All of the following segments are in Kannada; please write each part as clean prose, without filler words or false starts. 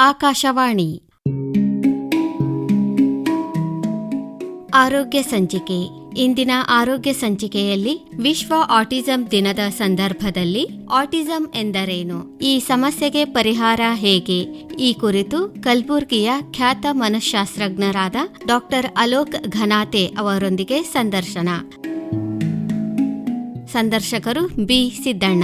ಆಕಾಶವಾಣಿ ಆರೋಗ್ಯ ಸಂಚಿಕೆ. ಇಂದಿನ ಆರೋಗ್ಯ ಸಂಚಿಕೆಯಲ್ಲಿ ವಿಶ್ವ ಆಟಿಸಂ ದಿನದ ಸಂದರ್ಭದಲ್ಲಿ ಆಟಿಸಂ ಎಂದರೇನು, ಈ ಸಮಸ್ಯೆಗೆ ಪರಿಹಾರ ಹೇಗೆ, ಈ ಕುರಿತು ಕಲಬುರ್ಗಿಯ ಖ್ಯಾತ ಮನಃಶಾಸ್ತ್ರಜ್ಞರಾದ ಡಾಕ್ಟರ್ ಅಲೋಕ್ ಘನಾತೆ ಅವರೊಂದಿಗೆ ಸಂದರ್ಶನ. ಸಂದರ್ಶಕರು ಬಿ ಸಿದ್ದಣ್ಣ.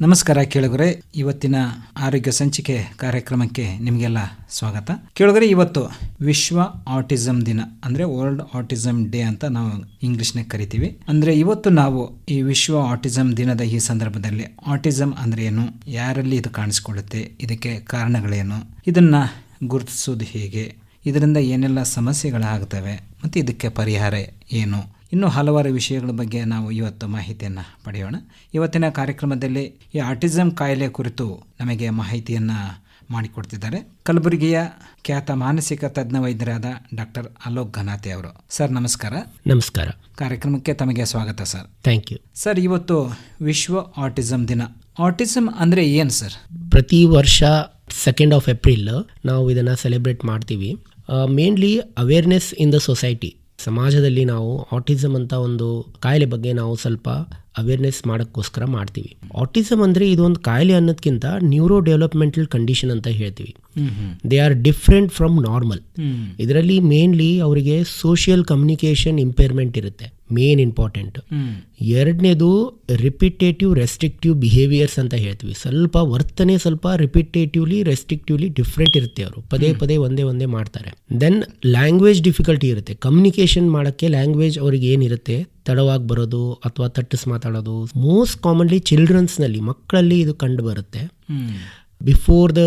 ನಮಸ್ಕಾರ ಕೇಳುಗರೆ, ಇವತ್ತಿನ ಆರೋಗ್ಯ ಸಂಚಿಕೆ ಕಾರ್ಯಕ್ರಮಕ್ಕೆ ನಿಮಗೆಲ್ಲ ಸ್ವಾಗತ. ಕೇಳುಗರೆ, ಇವತ್ತು ವಿಶ್ವ ಆಟಿಸಂ ದಿನ ಅಂದರೆ ವರ್ಲ್ಡ್ ಆಟಿಸಂ ಡೇ ಅಂತ ನಾವು ಇಂಗ್ಲಿಷ್ನಾಗ ಕರಿತೀವಿ. ಅಂದರೆ ಇವತ್ತು ನಾವು ಈ ವಿಶ್ವ ಆಟಿಸಂ ದಿನದ ಈ ಸಂದರ್ಭದಲ್ಲಿ ಆಟಿಸಂ ಅಂದ್ರೆ ಏನು, ಯಾರಲ್ಲಿ ಇದು ಕಾಣಿಸ್ಕೊಳ್ಳುತ್ತೆ, ಇದಕ್ಕೆ ಕಾರಣಗಳೇನು, ಇದನ್ನ ಗುರುತಿಸೋದು ಹೇಗೆ, ಇದರಿಂದ ಏನೆಲ್ಲ ಸಮಸ್ಯೆಗಳಾಗ್ತವೆ ಮತ್ತು ಇದಕ್ಕೆ ಪರಿಹಾರ ಏನು, ಇನ್ನೂ ಹಲವಾರು ವಿಷಯಗಳ ಬಗ್ಗೆ ನಾವು ಇವತ್ತು ಮಾಹಿತಿಯನ್ನು ಪಡೆಯೋಣ. ಇವತ್ತಿನ ಕಾರ್ಯಕ್ರಮದಲ್ಲಿ ಈ ಆಟಿಸಂ ಕಾಯಿಲೆ ಕುರಿತು ನಮಗೆ ಮಾಹಿತಿಯನ್ನು ಮಾಡಿಕೊಡ್ತಿದ್ದಾರೆ ಕಲಬುರಗಿಯ ಖ್ಯಾತ ಮಾನಸಿಕ ತಜ್ಞ ವೈದ್ಯರಾದ ಡಾಕ್ಟರ್ ಅಲೋಕ್ ಘನಾತೆ ಅವರು. ಸರ್ ನಮಸ್ಕಾರ. ನಮಸ್ಕಾರ. ಕಾರ್ಯಕ್ರಮಕ್ಕೆ ತಮಗೆ ಸ್ವಾಗತ ಸರ್. Thank you. ಸರ್, ಇವತ್ತು ವಿಶ್ವ ಆಟಿಸಂ ದಿನ. ಆಟಿಸಂ ಅಂದರೆ ಏನು ಸರ್? ಪ್ರತಿ ವರ್ಷ 2 ಏಪ್ರಿಲ್ ನಾವು ಇದನ್ನು ಸೆಲೆಬ್ರೇಟ್ ಮಾಡ್ತೀವಿ. Mainly awareness in the society. ಸಮಾಜದಲ್ಲಿ ನಾವು ಆಟಿಸಮ್ ಅಂತ ಒಂದು ಕಾಯಿಲೆ ಬಗ್ಗೆ ನಾವು ಸ್ವಲ್ಪ ಅವೇರ್ನೆಸ್ ಮಾಡೋಕ್ಕೋಸ್ಕರ ಮಾಡ್ತೀವಿ. ಆಟಿಸಮ್ ಅಂದರೆ ಇದೊಂದು ಕಾಯಿಲೆ ಅನ್ನೋದಕ್ಕಿಂತ ನ್ಯೂರೋ ಡೆವಲಪ್ಮೆಂಟಲ್ ಕಂಡೀಷನ್ ಅಂತ ಹೇಳ್ತೀವಿ. They are different from normal. ಇದರಲ್ಲಿ ಮೇನ್ಲಿ ಅವರಿಗೆ ಸೋಷಿಯಲ್ ಕಮ್ಯುನಿಕೇಷನ್ ಇಂಪೇರ್ಮೆಂಟ್ ಇರುತ್ತೆ, ಮೇನ್ ಇಂಪಾರ್ಟೆಂಟ್. ಎರಡನೇದು ರಿಪಿಟೇಟಿವ್ ರೆಸ್ಟ್ರಿಕ್ಟಿವ್ ಬಿಹೇವಿಯರ್ಸ್ ಅಂತ ಹೇಳ್ತೀವಿ. ಸ್ವಲ್ಪ ವರ್ತನೆ ಸ್ವಲ್ಪ ರಿಪಿಟೇಟಿವ್ಲಿ ರೆಸ್ಟ್ರಿಕ್ಟಿವ್ಲಿ ಡಿಫ್ರೆಂಟ್ ಇರುತ್ತೆ. ಅವರು ಪದೇ ಪದೇ ಒಂದೇ ಮಾಡ್ತಾರೆ. ದೆನ್ ಲ್ಯಾಂಗ್ವೇಜ್ ಡಿಫಿಕಲ್ಟಿ ಇರುತ್ತೆ. ಕಮ್ಯುನಿಕೇಷನ್ ಮಾಡೋಕ್ಕೆ ಲ್ಯಾಂಗ್ವೇಜ್ ಅವ್ರಿಗೆ ಏನಿರುತ್ತೆ, ತಡವಾಗಿ ಬರೋದು ಅಥವಾ ತಟ್ಟಿಸ್ ಮಾತಾಡೋದು. ಮೋಸ್ಟ್ ಕಾಮನ್ಲಿ ಚಿಲ್ಡ್ರನ್ಸ್ನಲ್ಲಿ, ಮಕ್ಕಳಲ್ಲಿ ಇದು ಕಂಡು ಬರುತ್ತೆ. Before the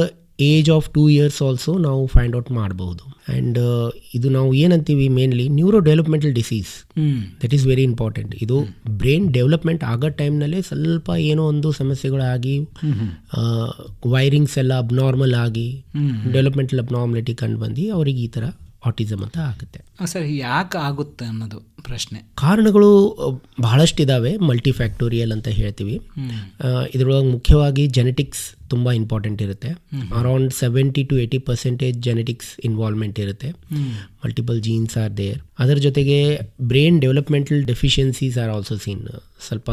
age of 2 years also ನಾವು ಫೈಂಡ್ ಔಟ್ ಮಾಡಬಹುದು. ಆ್ಯಂಡ್ ಇದು ನಾವು ಏನಂತೀವಿ, mainly neuro developmental disease. That is very important. ಇದು ಬ್ರೈನ್ ಡೆವಲಪ್ಮೆಂಟ್ ಆಗೋ ಟೈಮ್ನಲ್ಲೇ ಸ್ವಲ್ಪ ಏನೋ ಒಂದು ಸಮಸ್ಯೆಗಳಾಗಿ ವೈರಿಂಗ್ಸ್ ಎಲ್ಲ ಅಬ್ನಾರ್ಮಲ್ ಆಗಿ ಡೆವಲಪ್ಮೆಂಟಲ್ ಅಬ್ನಾರ್ಮಲಿಟಿ ಕಂಡು ಬಂದು ಅವ್ರಿಗೆ ಈ ಥರ ಆಟಿಸಮ್ ಅಂತ ಆಗುತ್ತೆ. ಸರ್, ಯಾಕೆ ಆಗುತ್ತೆ ಅನ್ನೋದು ಪ್ರಶ್ನೆ. ಕಾರಣಗಳು ಬಹಳಷ್ಟಿದ್ದಾವೆ, ಮಲ್ಟಿಫ್ಯಾಕ್ಟೋರಿಯಲ್ ಅಂತ ಹೇಳ್ತೀವಿ. ಇದರೊಳಗೆ ಮುಖ್ಯವಾಗಿ ಜೆನೆಟಿಕ್ಸ್ ತುಂಬ ಇಂಪಾರ್ಟೆಂಟ್ ಇರುತ್ತೆ. ಅರೌಂಡ್ 70 to 80% ಜೆನೆಟಿಕ್ಸ್ ಇನ್ವಾಲ್ವ್ಮೆಂಟ್ ಇರುತ್ತೆ. Multiple genes are there. ಅದರ ಜೊತೆಗೆ brain developmental deficiencies are also seen. ಸ್ವಲ್ಪ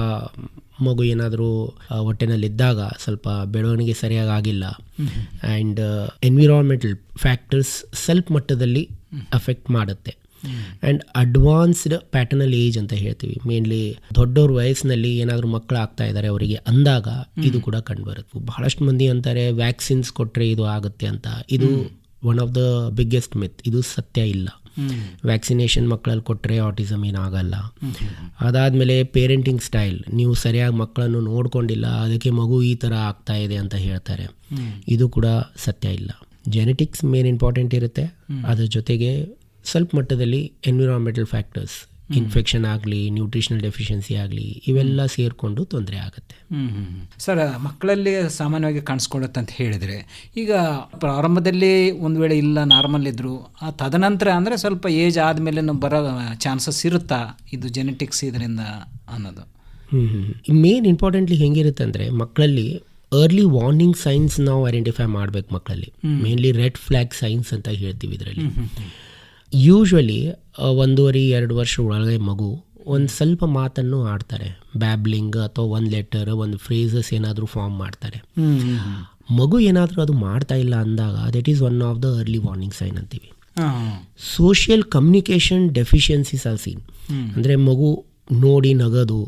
ಮಗು ಏನಾದರೂ ಹೊಟ್ಟೆನಲ್ಲಿದ್ದಾಗ ಸ್ವಲ್ಪ ಬೆಳವಣಿಗೆ ಸರಿಯಾಗಿ ಆಗಿಲ್ಲ. ಆ್ಯಂಡ್ ಎನ್ವಿರಾನ್ಮೆಂಟಲ್ ಫ್ಯಾಕ್ಟರ್ಸ್ ಸ್ವಲ್ಪ ಮಟ್ಟದಲ್ಲಿ ಅಫೆಕ್ಟ್ ಮಾಡುತ್ತೆ. ಆ್ಯಂಡ್ ಅಡ್ವಾನ್ಸ್ಡ್ ಪ್ಯಾಟರ್ನಲ್ ಏಜ್ ಅಂತ ಹೇಳ್ತೀವಿ. ಮೇನ್ಲಿ ದೊಡ್ಡವ್ರ ವಯಸ್ಸಿನಲ್ಲಿ ಏನಾದರೂ ಮಕ್ಕಳು ಆಗ್ತಾ ಇದ್ದಾರೆ ಅವರಿಗೆ ಅಂದಾಗ ಇದು ಕೂಡ ಕಂಡುಬರುತ್ತೆ. ಬಹಳಷ್ಟು ಮಂದಿ ಅಂತಾರೆ ವ್ಯಾಕ್ಸಿನ್ಸ್ ಕೊಟ್ಟರೆ ಇದು ಆಗುತ್ತೆ ಅಂತ. ಇದು ಒನ್ ಆಫ್ ದ ಬಿಗ್ಗೆಸ್ಟ್ ಮಿತ್. ಇದು ಸತ್ಯ ಇಲ್ಲ. ವ್ಯಾಕ್ಸಿನೇಷನ್ ಮಕ್ಕಳಲ್ಲಿ ಕೊಟ್ಟರೆ ಆಟಿಸಮ್ ಏನಾಗಲ್ಲ. ಅದಾದಮೇಲೆ ಪೇರೆಂಟಿಂಗ್ ಸ್ಟೈಲ್, ನೀವು ಸರಿಯಾಗಿ ಮಕ್ಕಳನ್ನು ನೋಡ್ಕೊಂಡಿಲ್ಲ ಅದಕ್ಕೆ ಮಗು ಈ ಥರ ಆಗ್ತಾ ಇದೆ ಅಂತ ಹೇಳ್ತಾರೆ. ಇದು ಕೂಡ ಸತ್ಯ ಇಲ್ಲ. ಜೆನೆಟಿಕ್ಸ್ ಮೇನ್ ಇಂಪಾರ್ಟೆಂಟ್ ಇರುತ್ತೆ. ಅದ್ರ ಜೊತೆಗೆ ಸ್ವಲ್ಪ ಮಟ್ಟದಲ್ಲಿ ಎನ್ವಿರಾನ್ಮೆಂಟಲ್ ಫ್ಯಾಕ್ಟರ್ಸ್, ಇನ್ಫೆಕ್ಷನ್ ಆಗಲಿ, ನ್ಯೂಟ್ರಿಷನಲ್ ಡೆಫಿಷಿಯನ್ಸಿ ಆಗಲಿ, ಇವೆಲ್ಲ ಸೇರಿಕೊಂಡು ತೊಂದರೆ ಆಗುತ್ತೆ. ಸರ್, ಮಕ್ಕಳಲ್ಲಿ ಸಾಮಾನ್ಯವಾಗಿ ಕಾಣಿಸ್ಕೊಳ್ಳುತ್ತೆ ಅಂತ ಹೇಳಿದರೆ, ಈಗ ಪ್ರಾರಂಭದಲ್ಲಿ ಒಂದು ವೇಳೆ ಇಲ್ಲ ನಾರ್ಮಲ್ ಇದ್ದರು, ತದನಂತರ ಅಂದರೆ ಸ್ವಲ್ಪ ಏಜ್ ಆದಮೇಲೆ ಬರೋ ಚಾನ್ಸಸ್ ಇರುತ್ತಾ ಇದು ಜೆನೆಟಿಕ್ಸ್ ಇದರಿಂದ ಅನ್ನೋದು? ಮೇನ್ ಇಂಪಾರ್ಟೆಂಟ್ಲಿ ಹೆಂಗಿರುತ್ತೆ ಅಂದರೆ, ಮಕ್ಕಳಲ್ಲಿ ಅರ್ಲಿ ವಾರ್ನಿಂಗ್ ಸೈನ್ಸ್ ನಾವು ಐಡೆಂಟಿಫೈ ಮಾಡಬೇಕು. ಮಕ್ಕಳಲ್ಲಿ ಮೇನ್ಲಿ ರೆಡ್ ಫ್ಲ್ಯಾಗ್ ಸೈನ್ಸ್ ಅಂತ ಹೇಳ್ತೀವಿ. ಇದರಲ್ಲಿ ಯೂಶ್ವಲಿ 1.5-2 ವರ್ಷ ಒಳಗೆ ಮಗು ಒಂದು ಸ್ವಲ್ಪ ಮಾತನ್ನು ಆಡ್ತಾರೆ, ಬ್ಯಾಬ್ಲಿಂಗ್ ಅಥವಾ ಒಂದು ಲೆಟರ್, ಒಂದು ಫ್ರೇಸಸ್ ಏನಾದರೂ ಫಾರ್ಮ್ ಮಾಡ್ತಾರೆ. ಮಗು ಏನಾದರೂ ಅದು ಮಾಡ್ತಾ ಇಲ್ಲ ಅಂದಾಗ that is one of the early warning sign ಅಂತೀವಿ. Social communication deficiencies are seen. ಅಂದರೆ ಮಗು ನೋಡಿ ನಗೋದು,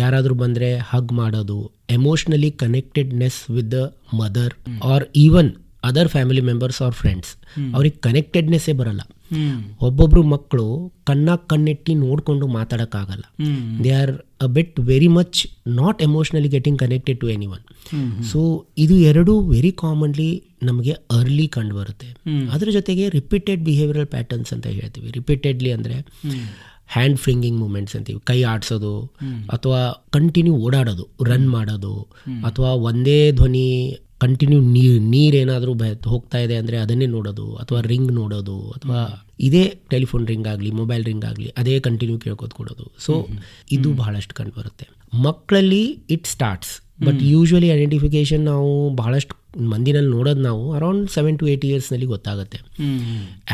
ಯಾರಾದರೂ ಬಂದರೆ ಹಗ್ ಮಾಡೋದು, emotionally connectedness with the mother or even other family members or friends. ಅವ್ರಿಗೆ ಕನೆಕ್ಟೆಡ್ನೆಸ್ಸೇ ಬರಲ್ಲ. ಒಬ್ಬೊಬ್ರು ಮಕ್ಕಳು ಕಣ್ಣಿಟ್ಟು ನೋಡ್ಕೊಂಡು ಮಾತಾಡೋಕ್ಕಾಗಲ್ಲ. They are a bit very much not emotionally getting connected to anyone. So ಇದು ಎರಡೂ ವೆರಿ ಕಾಮನ್ಲಿ ನಮಗೆ ಅರ್ಲಿ ಕಂಡು ಬರುತ್ತೆ. ಅದ್ರ ಜೊತೆಗೆ ರಿಪೀಟೆಡ್ ಬಿಹೇವಿಯರಲ್ ಪ್ಯಾಟರ್ನ್ಸ್ ಅಂತ ಹೇಳ್ತೀವಿ. ರಿಪೀಟೆಡ್ಲಿ ಅಂದರೆ ಹ್ಯಾಂಡ್ ಫ್ರಿಂಗಿಂಗ್ ಮೂಮೆಂಟ್ಸ್ ಅಂತೀವಿ, ಕೈ ಆಡಿಸೋದು ಅಥವಾ ಕಂಟಿನ್ಯೂ ಓಡಾಡೋದು, ರನ್ ಮಾಡೋದು, ಅಥವಾ ಒಂದೇ ಧ್ವನಿ ಕಂಟಿನ್ಯೂ ನೀರೇನಾದರೂ ಹೋಗ್ತಾ ಇದೆ ಅಂದರೆ ಅದನ್ನೇ ನೋಡೋದು, ಅಥವಾ ರಿಂಗ್ ನೋಡೋದು, ಅಥವಾ ಇದೇ ಟೆಲಿಫೋನ್ ರಿಂಗ್ ಆಗಲಿ ಮೊಬೈಲ್ ರಿಂಗ್ ಆಗಲಿ ಅದೇ ಕಂಟಿನ್ಯೂ ಕೇಳ್ಕೊತ ಕೊಡೋದು. ಸೊ ಇದು ಬಹಳಷ್ಟು ಕಂಡು ಬರುತ್ತೆ ಮಕ್ಕಳಲ್ಲಿ. It starts but usually identification ನಾವು ಬಹಳಷ್ಟು ಮಂದಿನಲ್ಲಿ ನೋಡೋದು ನಾವು ಅರೌಂಡ್ 7 to 8 ಇಯರ್ಸ್ನಲ್ಲಿ ಗೊತ್ತಾಗುತ್ತೆ.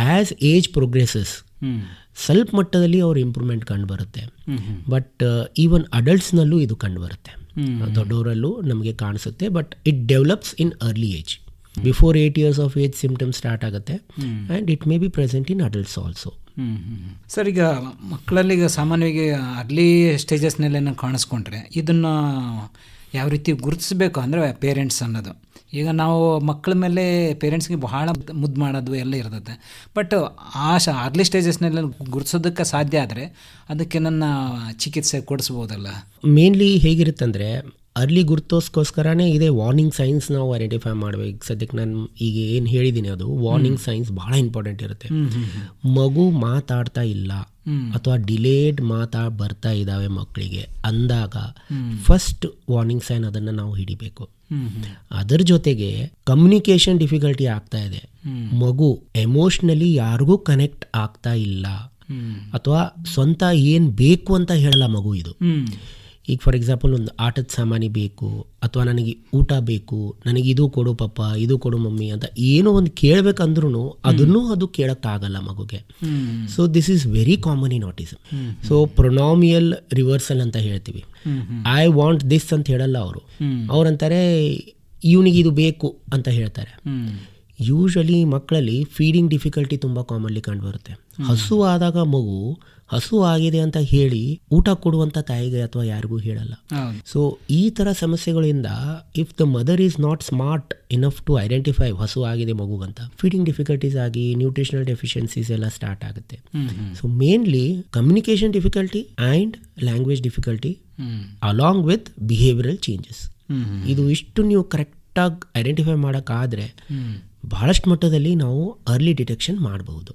ಆ್ಯಸ್ ಏಜ್ ಪ್ರೋಗ್ರೆಸಸ್ ಸ್ವಲ್ಪ ಮಟ್ಟದಲ್ಲಿ ಅವ್ರ ಇಂಪ್ರೂವ್ಮೆಂಟ್ ಕಂಡು ಬರುತ್ತೆ. ಬಟ್ ಈವನ್ ಅಡಲ್ಟ್ಸ್ನಲ್ಲೂ ಇದು ಕಂಡು ಬರುತ್ತೆ, ದೊಡ್ಡವರಲ್ಲೂ ನಮಗೆ ಕಾಣಿಸುತ್ತೆ. But it develops in early age. Before 8 years of age symptoms start ಆಗುತ್ತೆ and it may be present in adults also. Sir, ಈಗ ಮಕ್ಕಳಲ್ಲಿ ಈಗ ಸಾಮಾನ್ಯವಾಗಿ ಅರ್ಲಿ ಸ್ಟೇಜಸ್ನಲ್ಲೇನೋ ಕಾಣಿಸ್ಕೊಂಡ್ರೆ ಇದನ್ನು ಯಾವ ರೀತಿ ಗುರುತಿಸ್ಬೇಕು ಅಂದರೆ ಪೇರೆಂಟ್ಸ್ ಅನ್ನೋದು. ಈಗ ನಾವು ಮಕ್ಕಳ ಮೇಲೆ ಪೇರೆಂಟ್ಸ್ಗೆ ಬಹಳ ಮುದ್ದು ಮಾಡೋದು ಎಲ್ಲ ಇರ್ತದೆ. ಬಟ್ ಅರ್ಲಿ ಸ್ಟೇಜಸ್ನೆಲ್ಲ ಗುರುತಿಸೋದಕ್ಕೆ ಸಾಧ್ಯ ಆದರೆ ಅದಕ್ಕೆ ನನ್ನ ಚಿಕಿತ್ಸೆ ಕೊಡಿಸ್ಬೋದಲ್ಲ? ಮೇನ್ಲಿ ಹೇಗಿರುತ್ತಂದರೆ ಅರ್ಲಿ ಗುರುತೋಸ್ಕೋಸ್ಕರನೇ ಇದೆ ವಾರ್ನಿಂಗ್ ಸೈನ್ಸ್ ನಾವು ಐಡೆಂಟಿಫೈ ಮಾಡಬೇಕು. ಸದ್ಯಕ್ಕೆ ನಾನು ಈಗ ಏನು ಹೇಳಿದ್ದೀನಿ ಅದು ವಾರ್ನಿಂಗ್ ಸೈನ್ಸ್ ಭಾಳ ಇಂಪಾರ್ಟೆಂಟ್ ಇರುತ್ತೆ. ಮಗು ಮಾತಾಡ್ತಾ ಇಲ್ಲ ಅಥವಾ ಡಿಲೇಡ್ ಬರ್ತಾ ಇದ್ದಾವೆ ಮಕ್ಕಳಿಗೆ ಅಂದಾಗ ಫಸ್ಟ್ ವಾರ್ನಿಂಗ್ ಸೈನ್ ಅದನ್ನು ನಾವು ಹಿಡಿಬೇಕು. ಅದರ ಜೊತೆಗೆ ಕಮ್ಯುನಿಕೇಶನ್ ಡಿಫಿಕಲ್ಟಿ ಆಗ್ತಾ ಇದೆ, ಮಗು ಎಮೋಷ್ನಲಿ ಯಾರಿಗೂ ಕನೆಕ್ಟ್ ಆಗ್ತಾ ಇಲ್ಲ ಅಥವಾ ಸ್ವಂತ ಏನು ಬೇಕು ಅಂತ ಹೇಳಲ್ಲ ಮಗು. ಇದು ಈಗ ಫಾರ್ ಎಕ್ಸಾಂಪಲ್ ಒಂದು ಆಟದ ಸಾಮಾನಿ ಬೇಕು ಅಥವಾ ನನಗೆ ಊಟ ಬೇಕು, ನನಗೆ ಇದು ಕೊಡು ಪಪ್ಪ, ಇದು ಕೊಡು ಮಮ್ಮಿ ಅಂತ ಏನೋ ಒಂದು ಕೇಳಬೇಕಂದ್ರೂ ಅದು ಕೇಳೋಕ್ಕಾಗಲ್ಲ ಮಗುಗೆ. So this is very common in autism. So pronominal reversal ಅಂತ ಹೇಳ್ತೀವಿ. ಐ ವಾಂಟ್ ದಿಸ್ ಅಂತ ಹೇಳಲ್ಲ ಅವರು, ಅವ್ರಂತಾರೆ ಇವನಿಗೆ ಇದು ಬೇಕು ಅಂತ ಹೇಳ್ತಾರೆ. ಯೂಶ್ವಲಿ ಮಕ್ಕಳಲ್ಲಿ ಫೀಡಿಂಗ್ ಡಿಫಿಕಲ್ಟಿ ತುಂಬ ಕಾಮನ್ಲಿ ಕಂಡು ಬರುತ್ತೆ. ಹಸು ಆದಾಗ ಮಗು ಹಸು ಆಗಿದೆ ಅಂತ ಹೇಳಿ ಊಟ ಕೊಡುವಂಥ ತಾಯಿಗೆ ಅಥವಾ ಯಾರಿಗೂ ಹೇಳಲ್ಲ. ಸೊ ಈ ಥರ ಸಮಸ್ಯೆಗಳಿಂದ if the mother is not smart enough to identify ಹಸು ಆಗಿದೆ ಮಗುಗಂತ, ಫೀಡಿಂಗ್ ಡಿಫಿಕಲ್ಟೀಸ್ ಆಗಿ ನ್ಯೂಟ್ರಿಷನಲ್ ಡೆಫಿಷಿಯನ್ಸೀಸ್ ಎಲ್ಲ ಸ್ಟಾರ್ಟ್ ಆಗುತ್ತೆ. So mainly communication difficulty and language difficulty along with behavioural changes. ಇದು ಇಷ್ಟು ನೀವು ಕರೆಕ್ಟಾಗಿ ಐಡೆಂಟಿಫೈ ಮಾಡೋಕ್ಕಾದರೆ ಬಹಳಷ್ಟು ಮಟ್ಟದಲ್ಲಿ ನಾವು ಅರ್ಲಿ ಡಿಟೆಕ್ಷನ್ ಮಾಡಬಹುದು.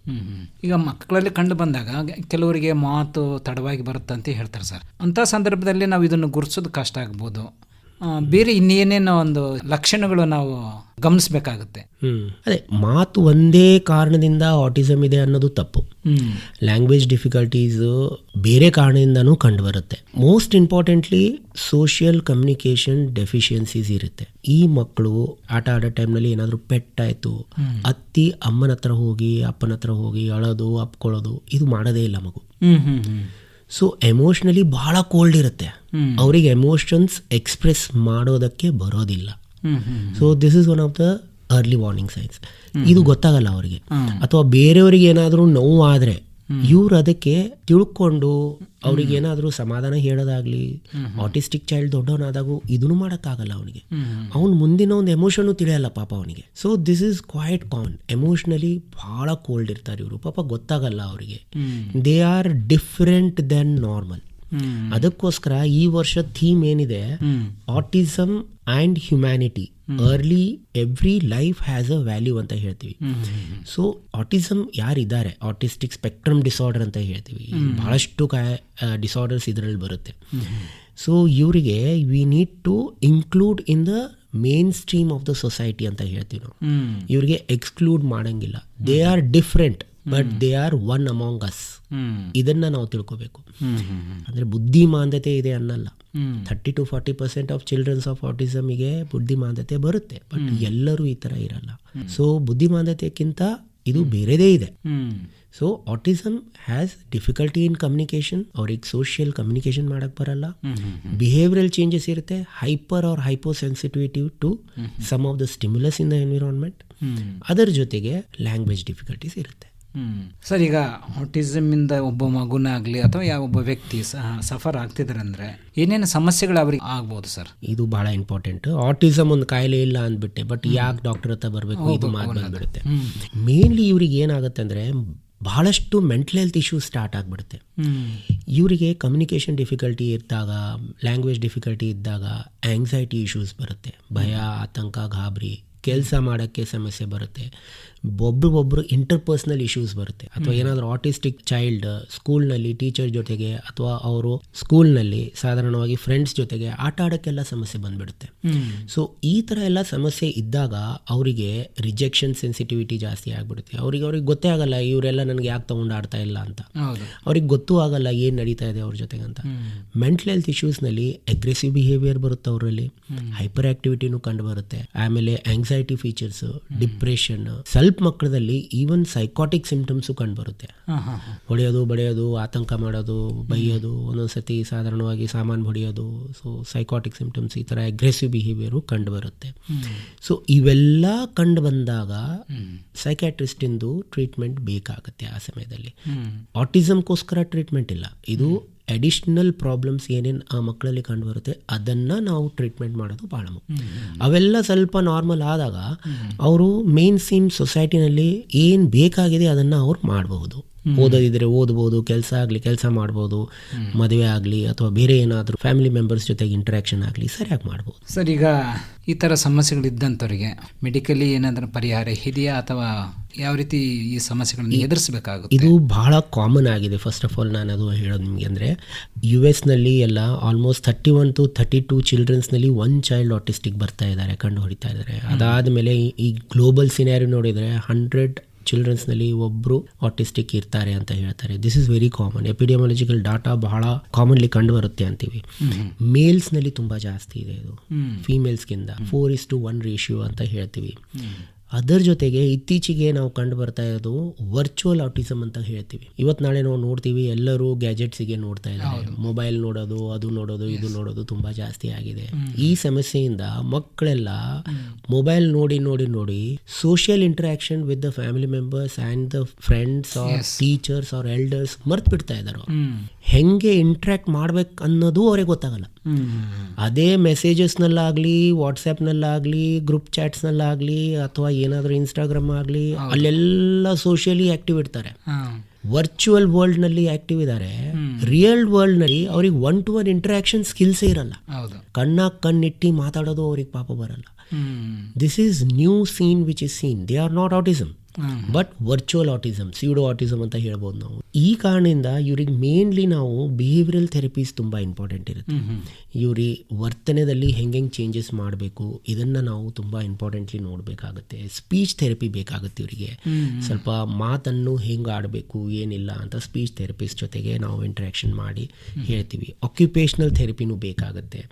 ಈಗ ಮಕ್ಕಳಲ್ಲಿ ಕಂಡು ಬಂದಾಗ ಕೆಲವರಿಗೆ ಮಾತು ತಡವಾಗಿ ಬರುತ್ತೆ ಅಂತ ಹೇಳ್ತಾರೆ ಸರ್. ಅಂಥ ಸಂದರ್ಭದಲ್ಲಿ ನಾವು ಇದನ್ನು ಗುರುತಿಸೋದು ಕಷ್ಟ ಆಗ್ಬೋದು. ಬೇರೆ ಇನ್ನೇನೇನೋ ಒಂದು ಲಕ್ಷಣಗಳು ನಾವು ಗಮನಿಸಬೇಕಾಗುತ್ತೆ. ಅದೇ ಮಾತು ಒಂದೇ ಕಾರಣದಿಂದ ಆಟಿಸಮ್ ಇದೆ ಅನ್ನೋದು ತಪ್ಪು. ಲ್ಯಾಂಗ್ವೇಜ್ ಡಿಫಿಕಲ್ಟೀಸ್ ಬೇರೆ ಕಾರಣದಿಂದನೂ ಕಂಡು ಬರುತ್ತೆ. Most importantly social communication deficiencies ಇರುತ್ತೆ. ಈ ಮಕ್ಕಳು ಆಟ ಆಡೋ ಟೈಮ್ನಲ್ಲಿ ಏನಾದರೂ ಪೆಟ್ಟಾಯಿತು, ಅತ್ತಿ ಅಮ್ಮನ ಹತ್ರ ಹೋಗಿ ಅಪ್ಪನ ಹತ್ರ ಹೋಗಿ ಅಳೋದು ಅಪ್ಕೊಳ್ಳೋದು ಇದು ಮಾಡೋದೇ ಇಲ್ಲ ಮಗು. ಸೊ ಎಮೋಷ್ನಲಿ ಬಹಳ ಕೋಲ್ಡ್ ಇರುತ್ತೆ, ಅವರಿಗೆ ಎಮೋಷನ್ಸ್ ಎಕ್ಸ್ಪ್ರೆಸ್ ಮಾಡೋದಕ್ಕೆ ಬರೋದಿಲ್ಲ. So this is one of the early warning science. ಇದು ಗೊತ್ತಾಗಲ್ಲ ಅವರಿಗೆ. ಅಥವಾ ಬೇರೆಯವರಿಗೆ ಏನಾದರೂ ನೋವು ಆದರೆ ಇವ್ರು ಅದಕ್ಕೆ ತಿಳ್ಕೊಂಡು ಅವ್ರಿಗೆ ಏನಾದರೂ ಸಮಾಧಾನ ಹೇಳೋದಾಗ್ಲಿ, ಆಟಿಸ್ಟಿಕ್ ಚೈಲ್ಡ್ ದೊಡ್ಡವನಾದಾಗೂ ಇದನ್ನು ಮಾಡೋಕ್ಕಾಗಲ್ಲ ಅವನಿಗೆ. ಅವ್ನು ಮುಂದಿನ ಒಂದು ಎಮೋಷನ್ನು ತಿಳಿಯಲ್ಲ ಪಾಪ ಅವನಿಗೆ. So this is quite common. Emotionally ಭಾಳ ಕೋಲ್ಡ್ ಇರ್ತಾರೆ ಇವರು, ಪಾಪ ಗೊತ್ತಾಗಲ್ಲ ಅವರಿಗೆ. They are different than normal. ಅದಕ್ಕೋಸ್ಕರ ಈ ವರ್ಷ ಥೀಮ್ ಏನಿದೆ, autism and humanity, early every life has a value ಅಂತ ಹೇಳ್ತೀವಿ. ಸೊ ಆಟಿಸಮ್ ಯಾರಿದ್ದಾರೆ, ಆಟಿಸ್ಟಿಕ್ ಸ್ಪೆಕ್ಟ್ರಮ್ ಡಿಸಾರ್ಡರ್ ಅಂತ ಹೇಳ್ತೀವಿ, ಬಹಳಷ್ಟು ಡಿಸಾರ್ಡರ್ಸ್ ಇದರಲ್ಲಿ ಬರುತ್ತೆ. ಸೊ ಇವರಿಗೆ we need to include in the mainstream of the society ಅಂತ ಹೇಳ್ತೀವಿ ನಾವು. ಇವರಿಗೆ ಎಕ್ಸ್ಕ್ಲೂಡ್ ಮಾಡಂಗಿಲ್ಲ. They are different but they are one among us. ಇದನ್ನ ನಾವು ತಿಳ್ಕೋಬೇಕು. ಅಂದ್ರೆ ಬುದ್ಧಿಮಾಂದ್ಯತೆ ಇದೆ ಅನ್ನಲ್ಲ. 30 to 40% ಆಫ್ ಚಿಲ್ಡ್ರನ್ಸ್ ಆಫ್ ಆಟಿಸಮ್ಗೆ ಬುದ್ಧಿಮಾಂದ್ಯತೆ ಬರುತ್ತೆ, ಬಟ್ ಎಲ್ಲರೂ ಈ ತರ ಇರಲ್ಲ. ಸೊ ಬುದ್ಧಿಮಾಂದ್ಯತೆಗಿಂತ ಇದು ಬೇರೆದೇ ಇದೆ. So autism has difficulty in communication, ಅವ್ರಿಗೆ ಸೋಷಿಯಲ್ ಕಮ್ಯುನಿಕೇಶನ್ ಮಾಡಕ್ ಬರಲ್ಲ. ಬಿಹೇವಿಯರಲ್ ಚೇಂಜಸ್ ಇರುತ್ತೆ, hyper or hypo sensitivity to some of the stimulus in the environment. ಅದರ ಜೊತೆಗೆ ಲ್ಯಾಂಗ್ವೇಜ್ ಡಿಫಿಕಲ್ಟೀಸ್ ಇರುತ್ತೆ. ಸರ್, ಈಗ ಆಟಿಸಮ್ ಇಂದ ಒಬ್ಬ ಮಗುನಾಗ್ಲಿ ಅಥವಾ ಯಾವ ಒಬ್ಬ ವ್ಯಕ್ತಿ ಸಫರ್ ಆಗ್ತಿದ್ದಾರೆ ಅಂದ್ರೆ ಏನೇನು ಸಮಸ್ಯೆಗಳು ಅವ್ರಿಗೆ ಆಗ್ಬೋದು ಸರ್? ಇದು ಬಹಳ ಇಂಪಾರ್ಟೆಂಟ್. ಆಟಿಸಮ್ ಒಂದು ಕಾಯಿಲೆ ಇಲ್ಲ ಅಂದ್ಬಿಟ್ಟೆ, ಬಟ್ ಯಾಕೆ ಡಾಕ್ಟರ್ ಹತ್ರ ಬರಬೇಕು ಇದು ಮಾತು ಬಂದ್ಬಿಡುತ್ತೆ. ಮೇನ್ಲಿ ಇವ್ರಿಗೆ ಏನಾಗುತ್ತೆ ಅಂದ್ರೆ ಬಹಳಷ್ಟು ಮೆಂಟಲ್ ಹೆಲ್ತ್ ಇಶ್ಯೂಸ್ ಸ್ಟಾರ್ಟ್ ಆಗಿಬಿಡುತ್ತೆ. ಇವರಿಗೆ ಕಮ್ಯುನಿಕೇಷನ್ ಡಿಫಿಕಲ್ಟಿ ಇದ್ದಾಗ, ಲ್ಯಾಂಗ್ವೇಜ್ ಡಿಫಿಕಲ್ಟಿ ಇದ್ದಾಗ ಆಂಗ್ಸೈಟಿ ಇಶ್ಯೂಸ್ ಬರುತ್ತೆ, ಭಯ, ಆತಂಕ, ಗಾಬರಿ, ಕೆಲಸ ಮಾಡೋಕ್ಕೆ ಸಮಸ್ಯೆ ಬರುತ್ತೆ, ಒಬ್ರಿಗೊಬ್ರು ಇಂಟರ್ಪರ್ಸನಲ್ ಇಶ್ಯೂಸ್ ಬರುತ್ತೆ. ಅಥವಾ ಏನಾದರೂ ಆಟಿಸ್ಟಿಕ್ ಚೈಲ್ಡ್ ಸ್ಕೂಲ್ನಲ್ಲಿ ಟೀಚರ್ ಜೊತೆಗೆ ಅಥವಾ ಅವರು ಸ್ಕೂಲ್ನಲ್ಲಿ ಸಾಧಾರಣವಾಗಿ ಫ್ರೆಂಡ್ಸ್ ಜೊತೆಗೆ ಆಟ ಆಡೋಕ್ಕೆಲ್ಲ ಸಮಸ್ಯೆ ಬಂದ್ಬಿಡುತ್ತೆ. ಸೊ ಈ ಥರ ಎಲ್ಲ ಸಮಸ್ಯೆ ಇದ್ದಾಗ ಅವರಿಗೆ ರಿಜೆಕ್ಷನ್ ಸೆನ್ಸಿಟಿವಿಟಿ ಜಾಸ್ತಿ ಆಗಿಬಿಡುತ್ತೆ. ಅವ್ರಿಗೆ ಗೊತ್ತೇ ಆಗಲ್ಲ ಇವರೆಲ್ಲ ನನಗೆ ಯಾಕೆ ತೊಗೊಂಡು ಆಡ್ತಾ ಇಲ್ಲ ಅಂತ. ಅವ್ರಿಗೆ ಗೊತ್ತೂ ಆಗಲ್ಲ ಏನು ನಡೀತಾ ಇದೆ ಅವ್ರ ಜೊತೆಗೆ ಅಂತ. ಮೆಂಟಲ್ ಹೆಲ್ತ್ ಇಶ್ಯೂಸ್ನಲ್ಲಿ ಅಗ್ರೆಸಿವ್ ಬಿಹೇವಿಯರ್ ಬರುತ್ತೆ, ಅವರಲ್ಲಿ ಹೈಪರ್ ಆಕ್ಟಿವಿಟಿನೂ ಕಂಡು ಬರುತ್ತೆ. ಆಮೇಲೆ ಆಂಗ್ಸೈಟಿ ಫೀಚರ್ಸ್, ಡಿಪ್ರೆಷನ್, ಸ್ವಲ್ಪ ಮಕ್ಕಳದಲ್ಲಿ ಈವನ್ ಸೈಕಾಟಿಕ್ ಸಿಂಪ್ಟಮ್ಸು ಕಂಡು ಬರುತ್ತೆ. ಹೊಡೆಯೋದು, ಬಡಿಯೋದು, ಆತಂಕ ಮಾಡೋದು, ಬೈಯೋದು, ಒಂದೊಂದ್ಸತಿ ಸಾಧಾರಣವಾಗಿ ಸಾಮಾನು ಹೊಡೆಯೋದು. ಸೊ ಸೈಕಾಟಿಕ್ ಸಿಂಪ್ಟಮ್ಸ್, ಈ ಥರ ಅಗ್ರೆಸಿವ್ ಬಿಹೇವಿಯರು ಕಂಡು ಬರುತ್ತೆ. ಸೊ ಇವೆಲ್ಲ ಕಂಡು ಬಂದಾಗ ಸೈಕ್ಯಾಟ್ರಿಸ್ಟಿಂದು ಟ್ರೀಟ್ಮೆಂಟ್ ಬೇಕಾಗುತ್ತೆ. ಆ ಸಮಯದಲ್ಲಿ ಆಟಿಸಮ್ಗೋಸ್ಕರ ಟ್ರೀಟ್ಮೆಂಟ್ ಇಲ್ಲ, ಇದು ಅಡಿಷ್ನಲ್ ಪ್ರಾಬ್ಲಮ್ಸ್ ಏನೇನು ಆ ಮಕ್ಕಳಲ್ಲಿ ಕಂಡು ಬರುತ್ತೆ ಅದನ್ನು ನಾವು ಟ್ರೀಟ್ಮೆಂಟ್ ಮಾಡೋದು ಭಾಳ ಮುಖ್ಯ. ಅವೆಲ್ಲ ಸ್ವಲ್ಪ ನಾರ್ಮಲ್ ಆದಾಗ ಅವರು ಮೇನ್ ಸ್ಟ್ರೀಮ್ ಸೊಸೈಟಿನಲ್ಲಿ ಏನು ಬೇಕಾಗಿದೆ ಅದನ್ನು ಅವ್ರು ಮಾಡಬಹುದು. ಓದೋದಿದ್ರೆ ಓದ್ಬೋದು, ಕೆಲಸ ಆಗಲಿ ಕೆಲಸ ಮಾಡ್ಬೋದು, ಮದುವೆ ಆಗಲಿ ಅಥವಾ ಬೇರೆ ಏನಾದರೂ ಫ್ಯಾಮಿಲಿ ಮೆಂಬರ್ಸ್ ಜೊತೆಗೆ ಇಂಟ್ರಾಕ್ಷನ್ ಆಗಲಿ ಸರಿಯಾಗಿ ಮಾಡ್ಬೋದು. ಸರ್, ಈಗ ಈ ಥರ ಸಮಸ್ಯೆಗಳಿದ್ದಂಥವ್ರಿಗೆ ಮೆಡಿಕಲಿ ಏನಾದರೂ ಪರಿಹಾರ ಇದೆಯಾ ಅಥವಾ ಯಾವ ರೀತಿ ಈ ಸಮಸ್ಯೆಗಳನ್ನು ಎದುರಿಸಬೇಕಾಗುತ್ತೆ? ಇದು ಬಹಳ ಕಾಮನ್ ಆಗಿದೆ. ಫಸ್ಟ್ ಆಫ್ ಆಲ್ ನಾನು ಅದು ಹೇಳೋದು ನಿಮಗೆ ಅಂದರೆ US ಎಲ್ಲ ಆಲ್ಮೋಸ್ಟ್ 31 to 32 ಚಿಲ್ಡ್ರನ್ಸ್ನಲ್ಲಿ 1 ಚೈಲ್ಡ್ ಆಟಿಸ್ಟಿಕ್ ಬರ್ತಾ ಇದ್ದಾರೆ, ಕಂಡು ಹೊಡಿತಾ ಇದ್ದಾರೆ. ಅದಾದಮೇಲೆ ಈ ಗ್ಲೋಬಲ್ ಸಿನಾರಿಯೋ ನೋಡಿದರೆ 100 ಚಿಲ್ಡ್ರನ್ಸ್ನಲ್ಲಿ ಒಬ್ಬರು ಆಟಿಸ್ಟಿಕ್ ಇರ್ತಾರೆ ಅಂತ ಹೇಳ್ತಾರೆ. This is very common. Epidemiological data ಬಹಳ ಕಾಮನ್ಲಿ ಕಂಡು ಬರುತ್ತೆ ಅಂತೀವಿ. ಮೇಲ್ಸ್ನಲ್ಲಿ ತುಂಬ ಜಾಸ್ತಿ ಇದೆ ಇದು ಫೀಮೇಲ್ಸ್ಗಿಂತ. 4:1 ರೇಷಿಯೋ ಅಂತ ಹೇಳ್ತೀವಿ. ಅದರ ಜೊತೆಗೆ ಇತ್ತೀಚೆಗೆ ನಾವು ಕಂಡು ಬರ್ತಾ ಇರೋದು ವರ್ಚುವಲ್ ಆಟಿಸಮ್ ಅಂತ ಹೇಳ್ತೀವಿ. ಇವತ್ತು ನಾಳೆ ನಾವು ನೋಡ್ತೀವಿ ಎಲ್ಲರೂ ಗ್ಯಾಜೆಟ್ಸಿಗೆ ನೋಡ್ತಾ ಇದ್ದಾರೆ. ಮೊಬೈಲ್ ನೋಡೋದು, ಅದು ನೋಡೋದು, ಇದು ನೋಡೋದು ತುಂಬ ಜಾಸ್ತಿ ಆಗಿದೆ. ಈ ಸಮಸ್ಯೆಯಿಂದ ಮಕ್ಕಳೆಲ್ಲ ಮೊಬೈಲ್ ನೋಡಿ ನೋಡಿ ನೋಡಿ social interaction with the family members and the friends or teachers or elders ಮರ್ತು ಬಿಡ್ತಾ ಇದ್ದಾರೆ. ಹೆಂಗೆ ಇಂಟ್ರಾಕ್ಟ್ ಮಾಡ್ಬೇಕು ಅನ್ನೋದು ಅವ್ರಿಗೆ ಗೊತ್ತಾಗಲ್ಲ. ಅದೇ ಮೆಸೇಜಸ್ನಲ್ಲಾಗಲಿ, ವಾಟ್ಸಪ್ನಲ್ಲಾಗಲಿ, ಗ್ರೂಪ್ ಚಾಟ್ಸ್ನಲ್ಲಾಗಲಿ ಅಥವಾ ಏನಾದರೂ ಇನ್ಸ್ಟಾಗ್ರಾಮ್ ಆಗಲಿ, ಅಲ್ಲೆಲ್ಲ ಸೋಷಿಯಲಿ ಆಕ್ಟಿವ್ ಇರ್ತಾರೆ. ವರ್ಚುವಲ್ ವರ್ಲ್ಡ್ನಲ್ಲಿ ಆಕ್ಟಿವ್ ಇದ್ದಾರೆ. ರಿಯಲ್ ವರ್ಲ್ಡ್ನಲ್ಲಿ ಅವ್ರಿಗೆ 1-to-1 ಇಂಟರಾಕ್ಷನ್ ಸ್ಕಿಲ್ಸೇ ಇರಲ್ಲ. ಕಣ್ಣಿಟ್ಟು ಮಾತಾಡೋದು ಅವ್ರಿಗೆ ಪಾಪ ಬರಲ್ಲ. This is new seen which is seen. They are not autism but virtual autism, pseudo autism ಅಂತ ಹೇಳ್ಬೋದು ನಾವು. ಈ ಕಾರಣದಿಂದ ಇವ್ರಿಗೆ ಮೇನ್ಲಿ ನಾವು ಬಿಹೇವಿಯರಲ್ ಥೆರಪೀಸ್ ತುಂಬ ಇಂಪಾರ್ಟೆಂಟ್ ಇರುತ್ತೆ. ಇವ್ರಿಗೆ ವರ್ತನೆಯಲ್ಲಿ ಹೆಂಗೆ ಚೇಂಜಸ್ ಮಾಡಬೇಕು ಇದನ್ನು ನಾವು ತುಂಬ ಇಂಪಾರ್ಟೆಂಟ್ಲಿ ನೋಡಬೇಕಾಗುತ್ತೆ. ಸ್ಪೀಚ್ ಥೆರಪಿ ಬೇಕಾಗುತ್ತೆ ಇವರಿಗೆ. ಸ್ವಲ್ಪ ಮಾತನ್ನು ಹೆಂಗೆ ಆಡಬೇಕು ಏನಿಲ್ಲ ಅಂತ ಸ್ಪೀಚ್ ಥೆರಪಿಸ್ಟ್ ಜೊತೆಗೆ ನಾವು ಇಂಟ್ರಾಕ್ಷನ್ ಮಾಡಿ ಹೇಳ್ತೀವಿ. ಆಕ್ಯುಪೇಷನಲ್ ಥೆರಪಿನೂ ಬೇಕಾಗುತ್ತೆ.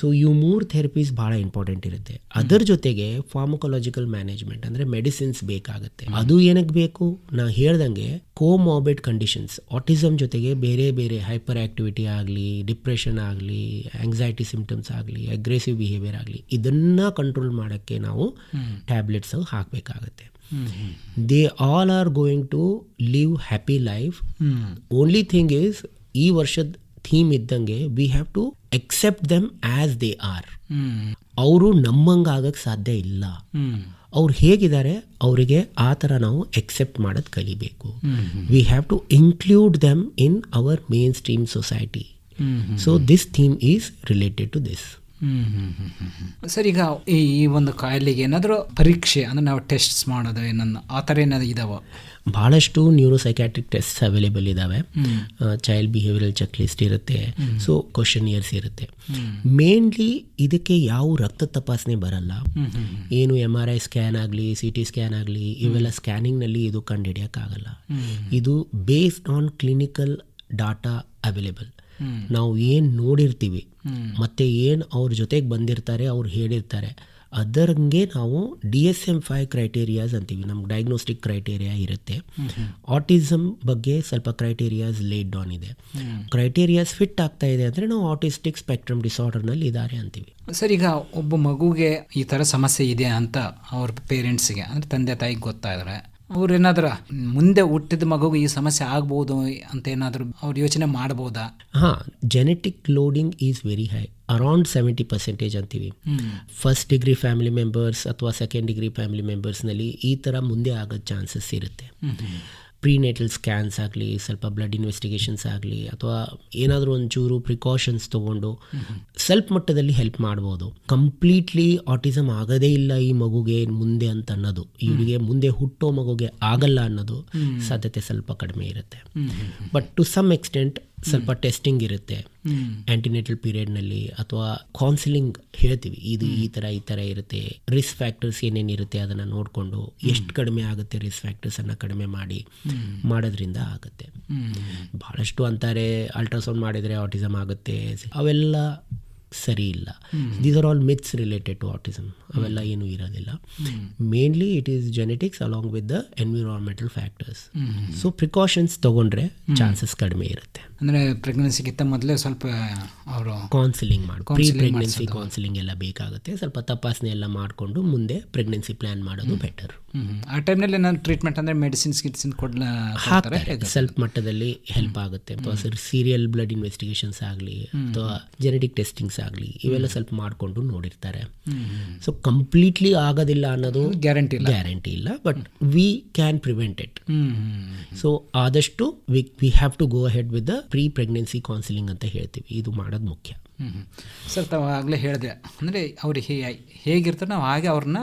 ಸೊ ಇವು 3 ಥೆರಪೀಸ್ ಭಾಳ ಇಂಪಾರ್ಟೆಂಟ್ ಇರುತ್ತೆ. ಅದರ ಜೊತೆಗೆ ಫಾರ್ಮಕೊಲಾಜಿಕಲ್ ಮ್ಯಾನೇಜ್ಮೆಂಟ್ ಅಂದರೆ ಮೆಡಿಸಿನ್ಸ್ ಬೇಕಾಗುತ್ತೆ. ಅದು ಏನಕ್ಕೆ ಬೇಕು? ನಾ ಹೇಳ್ದಂಗೆ ಕೋಮಾರ್ಬಿಡ್ ಕಂಡೀಷನ್ಸ್, ಆಟಿಸಮ್ ಜೊತೆಗೆ ಬೇರೆ ಬೇರೆ ಹೈಪರ್ ಆಕ್ಟಿವಿಟಿ ಆಗಲಿ, ಡಿಪ್ರೆಷನ್ ಆಗಲಿ, ಆಂಗ್ಸೈಟಿ ಸಿಂಪ್ಟಮ್ಸ್ ಆಗಲಿ, ಅಗ್ರೆಸಿವ್ ಬಿಹೇವಿಯರ್ ಆಗಲಿ, ಇದನ್ನು ಕಂಟ್ರೋಲ್ ಮಾಡೋಕ್ಕೆ ನಾವು ಟ್ಯಾಬ್ಲೆಟ್ಸ್ ಹಾಕಬೇಕಾಗತ್ತೆ. They all are going to live happy life. Only thing is ಈ ವರ್ಷದ ಥೀಮ್ ಇದ್ದಂಗೆ we have to accept them as they are. ಅವರು ನಮ್ಮಂಗೆ ಆಗಕ್ಕೆ ಸಾಧ್ಯ ಇಲ್ಲ. ಅವ್ರು ಹೇಗಿದ್ದಾರೆ ಅವರಿಗೆ ಆ ಥರ ನಾವು ಎಕ್ಸೆಪ್ಟ್ ಮಾಡೋದು ಕಲಿಬೇಕು. We have to include them in our mainstream society. So this theme is related to this. Sir, ಈಗ ಈ ಒಂದು ಕಾಯಿಲೆಗೆ ಏನಾದರೂ ಪರೀಕ್ಷೆ ಅಂದರೆ ನಾವು ಟೆಸ್ಟ್ಸ್ ಮಾಡೋದು ಏನನ್ನ ಆ ಥರ ಏನಾದ್ರು ಇದಾವ? ಭಾಳಷ್ಟು ನ್ಯೂರೋಸೈಕ್ಯಾಟ್ರಿಕ್ ಟೆಸ್ಟ್ ಅವೈಲೇಬಲ್ ಇದ್ದಾವೆ. ಚೈಲ್ಡ್ ಬಿಹೇವಿಯರಲ್ ಚೆಕ್ ಲಿಸ್ಟ್ ಇರುತ್ತೆ. ಸೊ ಕ್ವಶನಿಯರ್ಸ್ ಇರುತ್ತೆ. ಮೇನ್ಲಿ ಇದಕ್ಕೆ ಯಾವ ರಕ್ತ ತಪಾಸಣೆ ಬರಲ್ಲ. ಏನು MRI ಸ್ಕ್ಯಾನ್ ಆಗಲಿ, CT ಸ್ಕ್ಯಾನ್ ಆಗಲಿ, ಇವೆಲ್ಲ ಸ್ಕ್ಯಾನಿಂಗ್ನಲ್ಲಿ ಇದು ಕಂಡುಹಿಡಿಯೋಕ್ಕಾಗಲ್ಲ. ಇದು based on clinical data available. ನಾವು ಏನು ನೋಡಿರ್ತೀವಿ ಮತ್ತು ಏನು ಅವ್ರ ಜೊತೆಗೆ ಬಂದಿರ್ತಾರೆ, ಅವ್ರು ಹೇಳಿರ್ತಾರೆ, ಅದರಂಗೆ ನಾವು DSM-5 ಕ್ರೈಟೇರಿಯಾಸ್ ಅಂತೀವಿ. ನಮ್ಗೆ ಡಯಾಗ್ನೋಸ್ಟಿಕ್ ಕ್ರೈಟೇರಿಯಾ ಇರುತ್ತೆ. ಆಟಿಸಮ್ ಬಗ್ಗೆ ಸ್ವಲ್ಪ ಕ್ರೈಟೇರಿಯಾಸ್ ಲೇಡ್ ಡೌನ್ ಇದೆ. ಕ್ರೈಟೇರಿಯಾಸ್ ಫಿಟ್ ಆಗ್ತಾ ಇದೆ ಅಂದರೆ ನಾವು ಆಟಿಸ್ಟಿಕ್ ಸ್ಪೆಕ್ಟ್ರಮ್ ಡಿಸಾರ್ಡರ್ನಲ್ಲಿ ಇದ್ದಾರೆ ಅಂತೀವಿ. ಸರ್, ಈಗ ಒಬ್ಬ ಮಗುಗೆ ಈ ಥರ ಸಮಸ್ಯೆ ಇದೆ ಅಂತ ಅವ್ರ ಪೇರೆಂಟ್ಸ್ಗೆ ಅಂದರೆ ತಂದೆ ತಾಯಿಗೆ ಗೊತ್ತಾದರೆ ಅವ್ರೇನಾದ್ರೂ ಮುಂದೆ ಹುಟ್ಟಿದ ಮಗುಗೆ ಈ ಸಮಸ್ಯೆ ಆಗ್ಬೋದು ಅಂತ ಏನಾದರೂ ಅವ್ರು ಯೋಚನೆ ಮಾಡ್ಬೋದಾ? Genetic loading is very high. Around 70% ಅಂತೀವಿ. ಫಸ್ಟ್ ಡಿಗ್ರಿ ಫ್ಯಾಮಿಲಿ ಮೆಂಬರ್ಸ್ ಅಥವಾ ಸೆಕೆಂಡ್ ಡಿಗ್ರಿ ಫ್ಯಾಮಿಲಿ ಮೆಂಬರ್ಸ್ನಲ್ಲಿ ಈ ಥರ ಮುಂದೆ ಆಗೋ ಚಾನ್ಸಸ್ ಇರುತ್ತೆ. ಪ್ರೀನೇಟಲ್ ಸ್ಕ್ಯಾನ್ಸ್ ಆಗಲಿ, ಸ್ವಲ್ಪ ಬ್ಲಡ್ ಇನ್ವೆಸ್ಟಿಗೇಷನ್ಸ್ ಆಗಲಿ, ಅಥವಾ ಏನಾದರೂ ಒಂಚೂರು ಪ್ರಿಕಾಷನ್ಸ್ ತೊಗೊಂಡು ಸ್ವಲ್ಪ ಮಟ್ಟದಲ್ಲಿ ಹೆಲ್ಪ್ ಮಾಡ್ಬೋದು. ಕಂಪ್ಲೀಟ್ಲಿ ಆಟಿಸಮ್ ಆಗೋದೇ ಇಲ್ಲ ಈ ಮಗುಗೆ ಮುಂದೆ ಅಂತ ಅನ್ನೋದು, ಇವರಿಗೆ ಮುಂದೆ ಹುಟ್ಟೋ ಮಗುಗೆ ಆಗಲ್ಲ ಅನ್ನೋದು ಸಾಧ್ಯತೆ ಸ್ವಲ್ಪ ಕಡಿಮೆ ಇರುತ್ತೆ. ಬಟ್ ಟು ಸಮ್ ಎಕ್ಸ್ಟೆಂಟ್ ಸ್ವಲ್ಪ ಟೆಸ್ಟಿಂಗ್ ಇರುತ್ತೆ ಆಂಟಿನೇಟಲ್ ಪೀರಿಯಡ್ನಲ್ಲಿ, ಅಥವಾ ಕೌನ್ಸಿಲಿಂಗ್ ಹೇಳ್ತೀವಿ, ಇದು ಈ ಥರ ಇರುತ್ತೆ, ರಿಸ್ಕ್ ಫ್ಯಾಕ್ಟರ್ಸ್ ಏನೇನಿರುತ್ತೆ ಅದನ್ನು ನೋಡಿಕೊಂಡು ಎಷ್ಟು ಕಡಿಮೆ ಆಗುತ್ತೆ ರಿಸ್ಕ್ ಫ್ಯಾಕ್ಟರ್ಸನ್ನು ಕಡಿಮೆ ಮಾಡೋದ್ರಿಂದ ಆಗುತ್ತೆ. ಭಾಳಷ್ಟು ಅಂತಾರೆ ಅಲ್ಟ್ರಾಸೌಂಡ್ ಮಾಡಿದರೆ ಆಟಿಸಮ್ ಆಗುತ್ತೆ, ಅವೆಲ್ಲ ಸರಿ ಇಲ್ಲ. These are all myths related to autism. ಅವೆಲ್ಲ ಏನೂ ಇರೋದಿಲ್ಲ. Mainly it is genetics along with the environmental factors. So precautions ತಗೊಂಡ್ರೆ ಚಾನ್ಸಸ್ ಕಡಿಮೆ ಇರುತ್ತೆ. ಅಂದರೆ ಪ್ರೆಗ್ನೆನ್ಸಿಗಿಂತ ಮೊದಲೇ ಸ್ವಲ್ಪ ಅವರು ಕೌನ್ಸಿಲಿಂಗ್ ಪ್ರೀ ಪ್ರೆಗ್ನೆನ್ಸಿ ಕೌನ್ಸಿಲಿಂಗ್ ಎಲ್ಲ ಬೇಕಾಗುತ್ತೆ. ಸ್ವಲ್ಪ ತಪಾಸಣೆ ಎಲ್ಲ ಮಾಡಿಕೊಂಡು ಮುಂದೆ ಪ್ರೆಗ್ನೆನ್ಸಿ ಪ್ಲ್ಯಾನ್ ಮಾಡೋದು ಬೆಟರ್. ಆ ಟೈಮ್ನಲ್ಲಿ ನಾನು ಟ್ರೀಟ್ಮೆಂಟ್ ಅಂದರೆ ಮೆಡಿಸಿನ್ಸ್ ಹಾಕ್ತಾರೆ, ಸ್ವಲ್ಪ ಮಟ್ಟದಲ್ಲಿ ಹೆಲ್ಪ್ ಆಗುತ್ತೆ. ಅಥವಾ ಸೀರಿಯಲ್ ಬ್ಲಡ್ ಇನ್ವೆಸ್ಟಿಗೇಷನ್ಸ್ ಆಗಲಿ ಅಥವಾ ಜೆನೆಟಿಕ್ ಟೆಸ್ಟಿಂಗ್ಸ್ ಆಗಲಿ, ಇವೆಲ್ಲ ಸ್ವಲ್ಪ ಮಾಡಿಕೊಂಡು ನೋಡಿರ್ತಾರೆ. ಸೊ ಕಂಪ್ಲೀಟ್ಲಿ ಆಗೋದಿಲ್ಲ ಅನ್ನೋದು ಗ್ಯಾರಂಟಿ ಇಲ್ಲ, but we can prevent it. So ಆದಷ್ಟು we have to go ahead with the pre pregnancy counselling ಅಂತ ಹೇಳ್ತೀವಿ. ಇದು ಮಾಡೋದು ಮುಖ್ಯ. ಸರ್, ತಾವು ಆಗಲೇ ಹೇಳಿದೆ ಅಂದರೆ ಅವ್ರಿಗೆ ಹೇಗಿರ್ತಾರೆ ನಾವು ಹಾಗೆ ಅವ್ರನ್ನ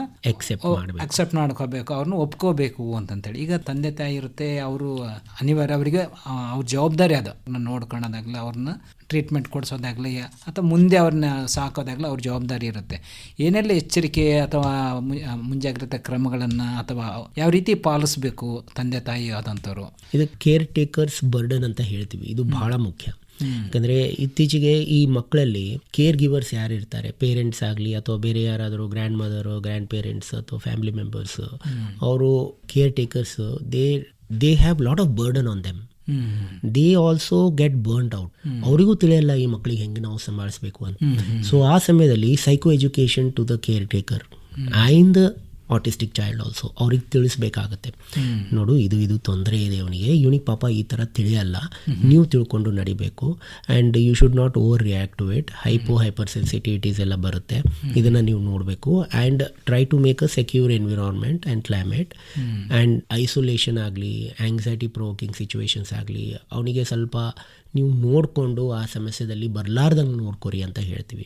ಅಕ್ಸೆಪ್ಟ್ ಮಾಡ್ಕೋಬೇಕು, ಅವ್ರನ್ನ ಒಪ್ಕೋಬೇಕು ಅಂತಂತೇಳಿ. ಈಗ ತಂದೆ ತಾಯಿ ಇರುತ್ತೆ, ಅವರು ಅನಿವಾರ್ಯ, ಅವರಿಗೆ ಅವ್ರ ಜವಾಬ್ದಾರಿ ಅದು ನೋಡ್ಕೊಳ್ಳೋದಾಗಲಿ, ಅವ್ರನ್ನ ಟ್ರೀಟ್ಮೆಂಟ್ ಕೊಡಿಸೋದಾಗಲಿ ಅಥವಾ ಮುಂದೆ ಅವ್ರನ್ನ ಸಾಕೋದಾಗಲಿ ಅವ್ರ ಜವಾಬ್ದಾರಿ ಇರುತ್ತೆ. ಏನೆಲ್ಲ ಎಚ್ಚರಿಕೆ ಅಥವಾ ಮುಂಜಾಗ್ರತಾ ಕ್ರಮಗಳನ್ನು ಅಥವಾ ಯಾವ ರೀತಿ ಪಾಲಿಸಬೇಕು ತಂದೆ ತಾಯಿ ಆದಂಥವ್ರು? ಇದು ಕೇರ್ ಟೇಕರ್ಸ್ ಬರ್ಡನ್ ಅಂತ ಹೇಳ್ತೀವಿ. ಇದು ಬಹಳ ಮುಖ್ಯ. ಯಾಕಂದರೆ ಇತ್ತೀಚೆಗೆ ಈ ಮಕ್ಕಳಲ್ಲಿ ಕೇರ್ ಗಿವರ್ಸ್ ಯಾರು ಇರ್ತಾರೆ, ಪೇರೆಂಟ್ಸ್ ಆಗಲಿ ಅಥವಾ ಬೇರೆ ಯಾರಾದರೂ ಗ್ರ್ಯಾಂಡ್ ಮದರು, ಗ್ರ್ಯಾಂಡ್ ಪೇರೆಂಟ್ಸ್ ಅಥವಾ ಫ್ಯಾಮಿಲಿ ಮೆಂಬರ್ಸ್, ಅವರು care takers they have lot of burden on them. They also get burned out. ಅವರಿಗೂ ತಿಳಿಯಲ್ಲ ಈ ಮಕ್ಕಳಿಗೆ ಹೆಂಗೆ ನಾವು ಸಂಭಾಳಿಸ್ಬೇಕು ಅಂತ. ಸೊ ಆ ಸಮಯದಲ್ಲಿ psychoeducation to the caretaker and the autistic child also ಅವ್ರಿಗೆ ತಿಳಿಸ್ಬೇಕಾಗತ್ತೆ. ನೋಡು, ಇದು ತೊಂದರೆ ಇದೆ ಇವನಿಗೆ ಪಾಪ ಈ ಥರ ತಿಳಿಯಲ್ಲ, ನೀವು ತಿಳ್ಕೊಂಡು ನಡಿಬೇಕು. And you should not overreact to it. Hypersensitivities ಎಲ್ಲ ಬರುತ್ತೆ, ಇದನ್ನು ನೀವು ನೋಡಬೇಕು. And try to make a secure environment and climate. And isolation ಆಗಲಿ, ಆಂಗ್ಸೈಟಿ ಪ್ರೊವೋಕಿಂಗ್ ಸಿಚುವೇಶನ್ಸ್ ಆಗಲಿ, ಅವನಿಗೆ ಸ್ವಲ್ಪ ನೀವು ನೋಡಿಕೊಂಡು ಆ ಸಮಸ್ಯೆದಲ್ಲಿ ಬರಲಾರ್ದಂಗೆ ನೋಡ್ಕೊರಿ ಅಂತ ಹೇಳ್ತೀವಿ.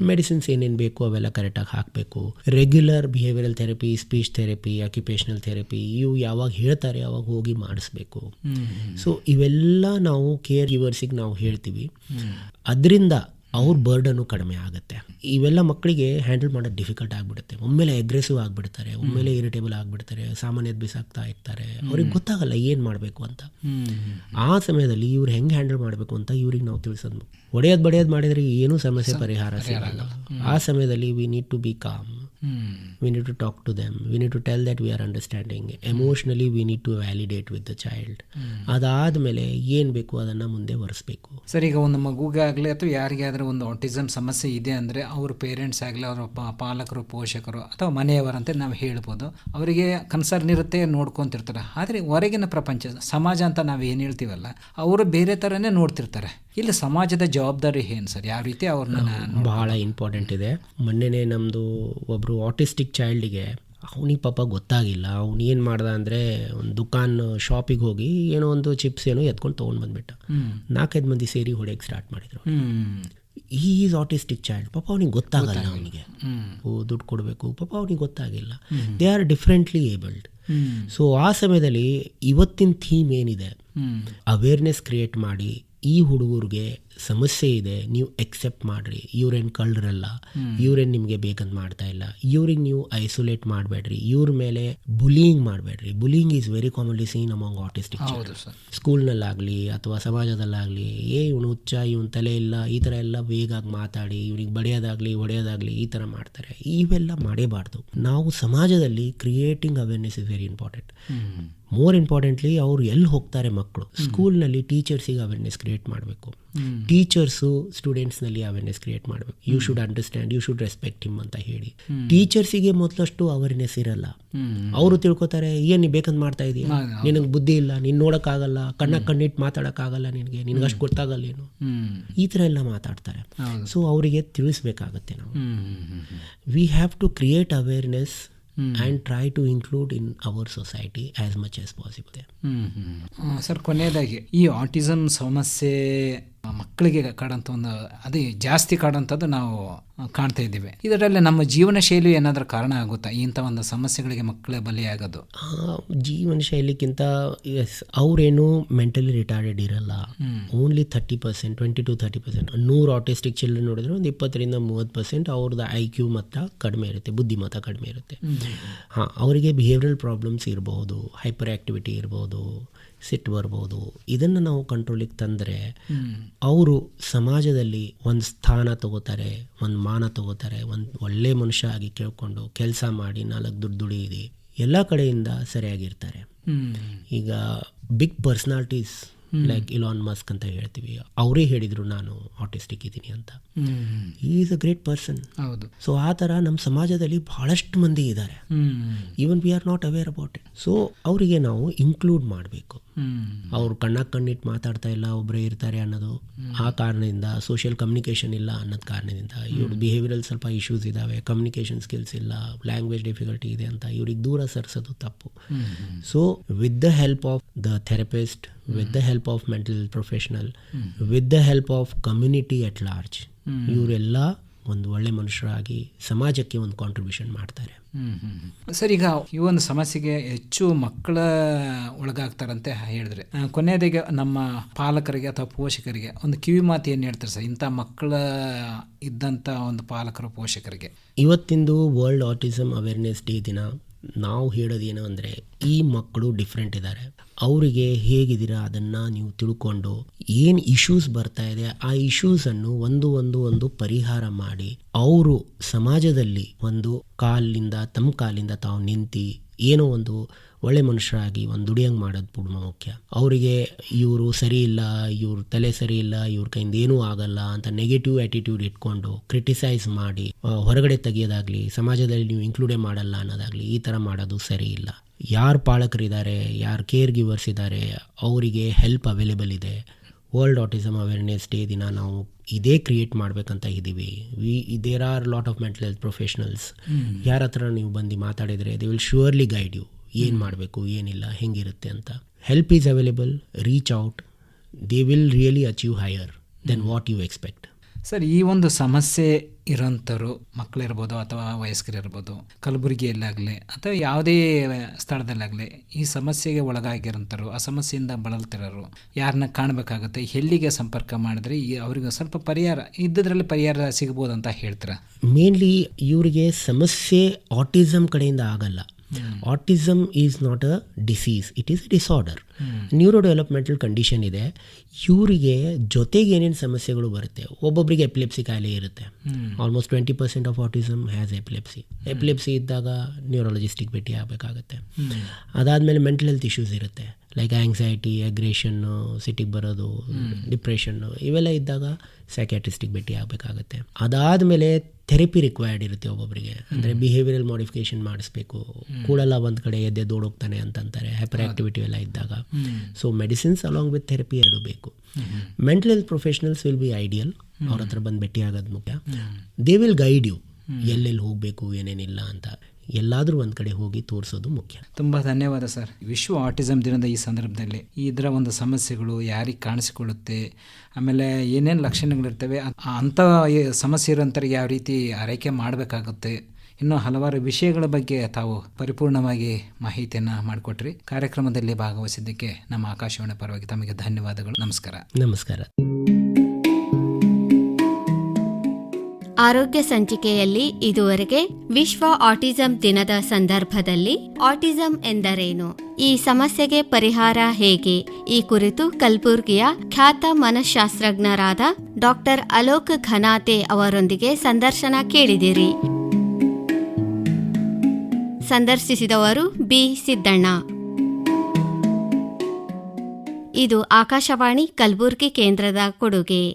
ಮೆಡಿಸಿನ್ಸ್ ಏನೇನು ಬೇಕು ಅವೆಲ್ಲ ಕರೆಕ್ಟಾಗಿ ಹಾಕಬೇಕು. Regular behavioural therapy, speech therapy, occupational therapy ಇವು ಯಾವಾಗ ಹೇಳ್ತಾರೆ ಅವಾಗ ಹೋಗಿ ಮಾಡಿಸ್ಬೇಕು. ಸೊ ಇವೆಲ್ಲ ನಾವು ಕೇರ್ ಗಿವರ್ಸಿಗೆ ನಾವು ಹೇಳ್ತೀವಿ. ಅದರಿಂದ ಅವ್ರ ಬರ್ಡನ್ನು ಕಡಿಮೆ ಆಗುತ್ತೆ. ಇವೆಲ್ಲ ಮಕ್ಕಳಿಗೆ ಹ್ಯಾಂಡಲ್ ಮಾಡೋದು ಡಿಫಿಕಲ್ಟ್ ಆಗಿಬಿಡುತ್ತೆ. ಒಮ್ಮೆಲೆ ಅಗ್ರೆಸಿವ್ ಆಗಿಬಿಡ್ತಾರೆ, ಒಮ್ಮೆಲೆ ಇರಿಟೇಬಲ್ ಆಗಿಬಿಡ್ತಾರೆ, ಸಾಮಾನ್ಯದ ಬಿಸಾಕ್ತಾ ಇರ್ತಾರೆ, ಅವ್ರಿಗೆ ಗೊತ್ತಾಗಲ್ಲ ಏನು ಮಾಡಬೇಕು ಅಂತ. ಆ ಸಮಯದಲ್ಲಿ ಇವ್ರು ಹೆಂಗೆ ಹ್ಯಾಂಡಲ್ ಮಾಡಬೇಕು ಅಂತ ಇವ್ರಿಗೆ ನಾವು ತಿಳಿಸೋದು. ಬಡಿಯೋದು ಮಾಡಿದರೆ ಏನೂ ಸಮಸ್ಯೆ ಪರಿಹಾರ ಸಿಗಲ್ಲ. ಆ ಸಮಯದಲ್ಲಿ we need to be calm, we need to talk to them, we need to tell that we are understanding. Emotionally we need to validate with the child. ಅದಾದಮೇಲೆ ಏನು ಬೇಕು ಅದನ್ನು ಮುಂದೆ ಒರೆಸ್ಬೇಕು. ಸರ್, ಈಗ ಒಂದು ಮಗುಗಾಗಲಿ ಅಥವಾ ಯಾರಿಗಾದರೂ ಒಂದು ಆಟಿಸಮ್ ಸಮಸ್ಯೆ ಇದೆ ಅಂದರೆ ಅವ್ರ ಪೇರೆಂಟ್ಸ್ ಆಗಲಿ, ಅವರ ಪಾಲಕರು, ಪೋಷಕರು ಅಥವಾ ಮನೆಯವರಂತೆ ನಾವು ಹೇಳ್ಬೋದು. ಅವರಿಗೆ ಕನ್ಸರ್ನ್ ಇರುತ್ತೆ, ನೋಡ್ಕೊತಿರ್ತಾರೆ. ಆದರೆ ಹೊರಗಿನ ಪ್ರಪಂಚ, ಸಮಾಜ ಅಂತ ನಾವು ಏನು ಹೇಳ್ತೀವಲ್ಲ, ಅವರು ಬೇರೆ ಥರನೇ ನೋಡ್ತಿರ್ತಾರೆ. ಇಲ್ಲಿ ಸಮಾಜದ ಜವಾಬ್ದಾರಿ ಏನು ಸರ್? ಯಾವ ರೀತಿ ಅವ್ರನ್ನ? ಬಹಳ ಇಂಪಾರ್ಟೆಂಟ್ ಇದೆ. ಮೊನ್ನೆನೇ ನಮ್ಮದು ಒಬ್ಬರು ಆಟಿಸ್ಟಿಕ್ ಚೈಲ್ಡಿಗೆ ಅವನಿಗೆ ಪಾಪ ಗೊತ್ತಾಗಿಲ್ಲ. ಅವ್ನು ಏನು ಮಾಡ್ದ ಅಂದರೆ ಒಂದು ಶಾಪಿಗೆ ಹೋಗಿ ಏನೋ ಒಂದು ಚಿಪ್ಸ್ ಏನೋ ಎತ್ಕೊಂಡು ತೊಗೊಂಡು ಬಂದುಬಿಟ್ಟ. 4-5 ಮಂದಿ ಸೇರಿ ಹೊಡೆಯಕ್ಕೆ ಸ್ಟಾರ್ಟ್ ಮಾಡಿದರು. ಈ ಈಸ್ ಆಟಿಸ್ಟಿಕ್ ಚೈಲ್ಡ್. ಪಾಪ ಅವನಿಗೆ ಗೊತ್ತಾಗಲ್ಲ, ಅವನಿಗೆ ದುಡ್ಡು ಕೊಡಬೇಕು, ಪಾಪ ಅವನಿಗೆ ಗೊತ್ತಾಗಿಲ್ಲ. They are differently abled. So ಆ ಸಮಯದಲ್ಲಿ ಇವತ್ತಿನ ಥೀಮ್ ಏನಿದೆ, ಅವೇರ್ನೆಸ್ ಕ್ರಿಯೇಟ್ ಮಾಡಿ, ಈ ಹುಡುಗರಿಗೆ ಸಮಸ್ಯೆ ಇದೆ, ನೀವು ಎಕ್ಸೆಪ್ಟ್ ಮಾಡಿರಿ, ಇವ್ರೇನು ಕಳ್ಳರಲ್ಲ, ಇವ್ರೇನು ನಿಮಗೆ ಬೇಕಂತ ಮಾಡ್ತಾ ಇಲ್ಲ, ಇವ್ರಿಗೆ ನೀವು ಐಸೋಲೇಟ್ ಮಾಡಬೇಡ್ರಿ, ಇವ್ರ ಮೇಲೆ ಬುಲಿಯಿಂಗ್ ಮಾಡಬೇಡ್ರಿ. Bullying is very commonly seen among autistic child. ಸ್ಕೂಲ್ನಲ್ಲಾಗಲಿ ಅಥವಾ ಸಮಾಜದಲ್ಲಾಗಲಿ, ಇವನು ಹುಚ್ಚ, ಇವನ ತಲೆ ಇಲ್ಲ, ಈ ಥರ ಎಲ್ಲ ವೇಗಾಗಿ ಮಾತಾಡಿ ಇವ್ನಿಗೆ ಬಡಿಯೋದಾಗಲಿ ಹೊಡೆಯೋದಾಗಲಿ ಈ ಥರ ಮಾಡ್ತಾರೆ. ಇವೆಲ್ಲ ಮಾಡೇಬಾರ್ದು. ನಾವು ಸಮಾಜದಲ್ಲಿ creating awareness is very important. More importantly ಅವ್ರು ಎಲ್ಲಿ ಹೋಗ್ತಾರೆ ಮಕ್ಕಳು, ಸ್ಕೂಲ್ನಲ್ಲಿ ಟೀಚರ್ಸಿಗೆ ಅವೇರ್ನೆಸ್ ಕ್ರಿಯೇಟ್ ಮಾಡಬೇಕು. ಟೀಚರ್ಸು ಸ್ಟೂಡೆಂಟ್ಸ್ನಲ್ಲಿ ಅವೇರ್ನೆಸ್ ಕ್ರಿಯೇಟ್ ಮಾಡಬೇಕು. You should understand, you should respect him ಅಂತ ಹೇಳಿ. ಟೀಚರ್ಸಿಗೆ ಮೊದಲಷ್ಟು ಅವೇರ್ನೆಸ್ ಇರಲ್ಲ. ಅವರು ತಿಳ್ಕೊತಾರೆ, ಏನು ನೀ ಬೇಕಂತ ಮಾಡ್ತಾ ಇದೀಯ, ನಿನಗೆ ಬುದ್ಧಿ ಇಲ್ಲ, ನೀನು ನೋಡೋಕ್ಕಾಗಲ್ಲ, ಕಣ್ಣಿಟ್ಟು ಮಾತಾಡೋಕ್ಕಾಗಲ್ಲ, ನಿನಗೆ ಅಷ್ಟು ಗೊತ್ತಾಗಲ್ಲ ಏನು, ಈ ಥರ ಎಲ್ಲ ಮಾತಾಡ್ತಾರೆ. ಸೊ ಅವರಿಗೆ ತಿಳಿಸ್ಬೇಕಾಗತ್ತೆ ನಾವು. We have to create awareness and try to include in our society as much as possible. Sir, ಕೊನೆಯದಾಗಿ ಈ ಆಟಿಸಮ್ ಸಮಸ್ಯೆ ಮಕ್ಕಳಿಗೆ ಕಾಡಂಥ ಒಂದು ಅದೇ ಜಾಸ್ತಿ ಕಾಡಂಥದ್ದು ನಾವು ಕಾಣ್ತಾ ಇದ್ದೀವಿ. ಇದರಲ್ಲಿ ನಮ್ಮ ಜೀವನ ಶೈಲಿ ಏನಾದರೂ ಕಾರಣ ಆಗುತ್ತಾ ಇಂಥ ಒಂದು ಸಮಸ್ಯೆಗಳಿಗೆ ಮಕ್ಕಳೇ ಬಲಿಯಾಗೋದು? ಜೀವನ ಶೈಲಿಗಿಂತ ಅವರೇನು ಮೆಂಟಲಿ ರಿಟಾರ್ಡೆಡ್ ಇರಲ್ಲ. Only 30%, 20 to 30%. 100 ಆಟಿಸ್ಟಿಕ್ ಚಿಲ್ಡ್ರನ್ ನೋಡಿದ್ರೆ ಒಂದು 20-30% ಅವ್ರದ್ದು IQ ಮಟ್ಟ ಕಡಿಮೆ ಇರುತ್ತೆ, ಬುದ್ಧಿಮಟ್ಟ ಕಡಿಮೆ ಇರುತ್ತೆ. ಅವರಿಗೆ ಬಿಹೇವಿಯರಲ್ ಪ್ರಾಬ್ಲಮ್ಸ್ ಇರಬಹುದು, ಹೈಪರ್ ಆಕ್ಟಿವಿಟಿ ಇರ್ಬೋದು, ಸಿಟ್ಟು ಬರ್ಬೋದು. ಇದನ್ನು ನಾವು ಕಂಟ್ರೋಲಿಗೆ ತಂದರೆ ಅವರು ಸಮಾಜದಲ್ಲಿ ಒಂದು ಸ್ಥಾನ ತಗೋತಾರೆ, ಒಂದು ಮಾನ ತಗೋತಾರೆ, ಒಂದು ಒಳ್ಳೆ ಮನುಷ್ಯ ಆಗಿ ಕೇಳ್ಕೊಂಡು ಕೆಲಸ ಮಾಡಿ 4 ದುಡ್ಡು ದುಡಿಯಿರಿ, ಎಲ್ಲ ಕಡೆಯಿಂದ ಸರಿಯಾಗಿರ್ತಾರೆ. ಈಗ big personalities like Elon Musk ಅಂತ ಹೇಳ್ತೀವಿ, ಅವರೇ ಹೇಳಿದರು ನಾನು ಆಟಿಸ್ಟಿಕ್ ಇದ್ದೀನಿ ಅಂತ. Is a great person. ಹೌದು. ಸೊ ಆ ಥರ ನಮ್ಮ ಸಮಾಜದಲ್ಲಿ ಬಹಳಷ್ಟು ಮಂದಿ ಇದ್ದಾರೆ. Even we are not aware about it. So ಅವರಿಗೆ ನಾವು ಇನ್ಕ್ಲೂಡ್ ಮಾಡಬೇಕು. ಅವರು ಕಣ್ಣಿಟ್ಟು ಮಾತಾಡ್ತಾ ಇಲ್ಲ, ಒಬ್ಬರೇ ಇರ್ತಾರೆ ಅನ್ನೋದು ಆ ಕಾರಣದಿಂದ, ಸೋಷಿಯಲ್ ಕಮ್ಯುನಿಕೇಷನ್ ಇಲ್ಲ ಅನ್ನೋದು ಕಾರಣದಿಂದ, ಇವ್ರ ಬಿಹೇವಿಯರಲ್ ಸ್ವಲ್ಪ ಇಶ್ಯೂಸ್ ಇದ್ದಾವೆ, ಕಮ್ಯುನಿಕೇಷನ್ ಸ್ಕಿಲ್ಸ್ ಇಲ್ಲ, ಲ್ಯಾಂಗ್ವೇಜ್ ಡಿಫಿಕಲ್ಟಿ ಇದೆ ಅಂತ ಇವ್ರಿಗೆ ದೂರ ಸರಿಸೋದು ತಪ್ಪು. So with the help of the therapist, with the help of mental health professional, with the help of community at large, ಇವರೆಲ್ಲ ಒಂದು ಒಳ್ಳೆ ಮನುಷ್ಯರಾಗಿ ಸಮಾಜಕ್ಕೆ ಒಂದು ಕಾಂಟ್ರಿಬ್ಯೂಷನ್ ಮಾಡ್ತಾರೆ. ಸರ್, ಈಗ ಈ ಒಂದು ಸಮಸ್ಯೆಗೆ ಹೆಚ್ಚು ಮಕ್ಕಳ ಒಳಗಾಗ್ತಾರಂತೆ ಹೇಳಿದ್ರೆ, ಕೊನೆಯದಾಗಿ ನಮ್ಮ ಪಾಲಕರಿಗೆ ಅಥವಾ ಪೋಷಕರಿಗೆ ಒಂದು ಕಿವಿ ಮಾತು ಏನು ಹೇಳ್ತಾರೆ ಸರ್ ಇಂಥ ಮಕ್ಕಳ ಇದ್ದಂಥ ಒಂದು ಪಾಲಕರು ಪೋಷಕರಿಗೆ? ಇವತ್ತಿಂದು ವರ್ಲ್ಡ್ ಆಟಿಸಮ್ ಅವೇರ್ನೆಸ್ ಡೇ ದಿನ ನಾವು ಹೇಳೋದೇನು ಅಂದರೆ, ಈ ಮಕ್ಕಳು ಡಿಫ್ರೆಂಟ್ ಇದ್ದಾರೆ, ಅವರಿಗೆ ಹೇಗಿದ್ದೀರಾ ಅದನ್ನು ನೀವು ತಿಳ್ಕೊಂಡು ಏನು ಇಶ್ಯೂಸ್ ಬರ್ತಾ ಇದೆ ಆ ಇಶ್ಯೂಸನ್ನು ಒಂದು ಪರಿಹಾರ ಮಾಡಿ ಅವರು ಸಮಾಜದಲ್ಲಿ ಒಂದು ತಮ್ಮ ಕಾಲಿಂದ ತಾವು ನಿಂತು ಏನೋ ಒಂದು ಒಳ್ಳೆ ಮನುಷ್ಯರಾಗಿ ಒಂದು ದುಡಿಯಂಗೆ ಮಾಡೋದು ತುಂಬ ಮುಖ್ಯ. ಅವರಿಗೆ ಇವರು ಸರಿ ಇಲ್ಲ, ಇವ್ರ ತಲೆ ಸರಿ ಇಲ್ಲ, ಇವ್ರ ಕೈಯಿಂದ ಏನೂ ಆಗಲ್ಲ ಅಂತ ನೆಗೆಟಿವ್ ಆ್ಯಟಿಟ್ಯೂಡ್ ಇಟ್ಕೊಂಡು ಕ್ರಿಟಿಸೈಸ್ ಮಾಡಿ ಹೊರಗಡೆ ತೆಗಿಯೋದಾಗಲಿ, ಸಮಾಜದಲ್ಲಿ ನೀವು ಇನ್ಕ್ಲೂಡೇ ಮಾಡಲ್ಲ ಅನ್ನೋದಾಗಲಿ, ಈ ಥರ ಮಾಡೋದು ಸರಿ ಇಲ್ಲ. ಯಾರು ಪಾಲಕರಿದ್ದಾರೆ, ಯಾರು ಕೇರ್ ಗಿವರ್ಸ್ ಇದ್ದಾರೆ, ಅವರಿಗೆ ಹೆಲ್ಪ್ ಅವೈಲೇಬಲ್ ಇದೆ. ವರ್ಲ್ಡ್ ಆಟಿಸಮ್ ಅವೇರ್ನೆಸ್ ಡೇ ದಿನ ನಾವು ಇದೇ ಕ್ರಿಯೇಟ್ ಮಾಡಬೇಕಂತ ಇದ್ದೀವಿ. There are lot of mental health professionals. ಯಾರ ಹತ್ರ ನೀವು ಬಂದು ಮಾತಾಡಿದರೆ they will surely guide you, ಏನು ಮಾಡಬೇಕು, ಏನಿಲ್ಲ, ಹೆಂಗಿರುತ್ತೆ ಅಂತ. Help is available, reach out, they will really achieve higher than what you expect. Sir, ಈ ಒಂದು ಸಮಸ್ಯೆ ಇರೋಂಥವ್ರು ಮಕ್ಕಳಿರ್ಬೋದು ಅಥವಾ ವಯಸ್ಕರಿರ್ಬೋದು, ಕಲಬುರಗಿಯಲ್ಲಾಗಲಿ ಅಥವಾ ಯಾವುದೇ ಸ್ಥಳದಲ್ಲಾಗಲಿ ಈ ಸಮಸ್ಯೆಗೆ ಒಳಗಾಗಿರೋಂಥವ್ರು, ಆ ಸಮಸ್ಯೆಯಿಂದ ಬಳಲ್ತಿರೋರು ಯಾರನ್ನ ಕಾಣಬೇಕಾಗುತ್ತೆ, ಎಲ್ಲಿಗೆ ಸಂಪರ್ಕ ಮಾಡಿದ್ರೆ ಅವರಿಗೆ ಸ್ವಲ್ಪ ಪರಿಹಾರ ಇದ್ದದ್ರಲ್ಲಿ ಪರಿಹಾರ ಸಿಗ್ಬೋದು ಅಂತ ಹೇಳ್ತೀರಾ? ಮೇನ್ಲಿ ಇವರಿಗೆ ಸಮಸ್ಯೆ ಆಟಿಸಮ್ ಕಡೆಯಿಂದ ಆಗಲ್ಲ. Autism is not a disease, it is a disorder. Neuro developmental condition ಇದೆ. ಇವರಿಗೆ ಜೊತೆಗೆ ಏನೇನು ಸಮಸ್ಯೆಗಳು ಬರುತ್ತೆ, ಒಬ್ಬೊಬ್ಬರಿಗೆ ಎಪಿಲೆಪ್ಸಿ ಕಾಯಿಲೆ ಇರುತ್ತೆ. Almost 20% of autism has epilepsy ಇದ್ದಾಗ ನ್ಯೂರಾಲಜಿಸ್ಟಿಗೆ ಭೇಟಿ ಆಗಬೇಕಾಗತ್ತೆ. ಅದಾದಮೇಲೆ ಮೆಂಟಲ್ ಹೆಲ್ತ್ ಇಶ್ಯೂಸ್ ಇರುತ್ತೆ, ಲೈಕ್ ಆಂಗ್ಸೈಟಿ, ಅಗ್ರೆಷನ್ನು, ಸಿಟ್ಟಿಗೆ ಬರೋದು, ಡಿಪ್ರೆಷನ್ನು, ಇವೆಲ್ಲ ಇದ್ದಾಗ ಸೈಕ್ಯಾಟ್ರಿಸ್ಟಿಗೆ ಭೇಟಿ ಆಗಬೇಕಾಗತ್ತೆ. ಅದಾದಮೇಲೆ ಥೆರಪಿ ರಿಕ್ವೈರ್ಡ್ ಇರುತ್ತೆ ಒಬ್ಬೊಬ್ಬರಿಗೆ, ಅಂದರೆ ಬಿಹೇವಿಯರಲ್ ಮಾಡಿಫಿಕೇಶನ್ ಮಾಡಿಸ್ಬೇಕು, ಕೂಡಲ್ಲ ಒಂದು ಕಡೆ ಎದ್ದೋಡೋಗ್ತಾನೆ ಅಂತಂತಾರೆ, ಹೈಪರ್ ಆಕ್ಟಿವಿಟಿ ಎಲ್ಲ ಇದ್ದಾಗ. So medicines along with therapy ಎರಡು ಬೇಕು. Mental health professionals will be ideal, ಅವ್ರ ಹತ್ರ ಬಂದು ಭೇಟಿ ಆಗೋದು ಮುಖ್ಯ. ದೇ ವಿಲ್ ಗೈಡ್ ಯು ಎಲ್ಲೆಲ್ಲಿ ಹೋಗಬೇಕು, ಏನೇನಿಲ್ಲ ಅಂತ. ಎಲ್ಲಾದರೂ ಒಂದು ಕಡೆ ಹೋಗಿ ತೋರಿಸೋದು ಮುಖ್ಯ. ತುಂಬ ಧನ್ಯವಾದ ಸರ್. ವಿಶ್ವ ಆಟಿಸಮ್ ದಿನದ ಈ ಸಂದರ್ಭದಲ್ಲಿ ಇದರ ಒಂದು ಸಮಸ್ಯೆಗಳು ಯಾರಿಗೆ ಕಾಣಿಸಿಕೊಳ್ಳುತ್ತೆ, ಆಮೇಲೆ ಏನೇನು ಲಕ್ಷಣಗಳಿರ್ತವೆ, ಅಂಥ ಸಮಸ್ಯೆ ಇರೋಂಥವ್ರಿಗೆ ಯಾವ ರೀತಿ ಆರೈಕೆ ಮಾಡಬೇಕಾಗುತ್ತೆ, ಇನ್ನೂ ಹಲವಾರು ವಿಷಯಗಳ ಬಗ್ಗೆ ತಾವು ಪರಿಪೂರ್ಣವಾಗಿ ಮಾಹಿತಿಯನ್ನು ಮಾಡಿಕೊಟ್ರಿ. ಕಾರ್ಯಕ್ರಮದಲ್ಲಿ ಭಾಗವಹಿಸಿದ್ದಕ್ಕೆ ನಮ್ಮ ಆಕಾಶವಾಣಿ ಪರವಾಗಿ ತಮಗೆ ಧನ್ಯವಾದಗಳು. ನಮಸ್ಕಾರ. ನಮಸ್ಕಾರ. ಆರೋಗ್ಯ ಸಂಚಿಕೆಯಲ್ಲಿ ಇದುವರೆಗೆ ವಿಶ್ವ ಆಟಿಸಂ ದಿನದ ಸಂದರ್ಭದಲ್ಲಿ ಆಟಿಸಂ ಎಂದರೇನು, ಈ ಸಮಸ್ಯೆಗೆ ಪರಿಹಾರ ಹೇಗೆ, ಈ ಕುರಿತು ಕಲಬುರ್ಗಿಯ ಖ್ಯಾತ ಮನಃಶಾಸ್ತ್ರಜ್ಞರಾದ ಡಾಕ್ಟರ್ ಅಲೋಕ್ ಘನಾತೆ ಅವರೊಂದಿಗೆ ಸಂದರ್ಶನ ಕೇಳಿದಿರಿ. ಸಂದರ್ಶಿಸಿದವರು ಬಿ ಸಿದ್ದಣ್ಣ. ಇದು ಆಕಾಶವಾಣಿ ಕಲಬುರ್ಗಿ ಕೇಂದ್ರದ ಕೊಡುಗೆ.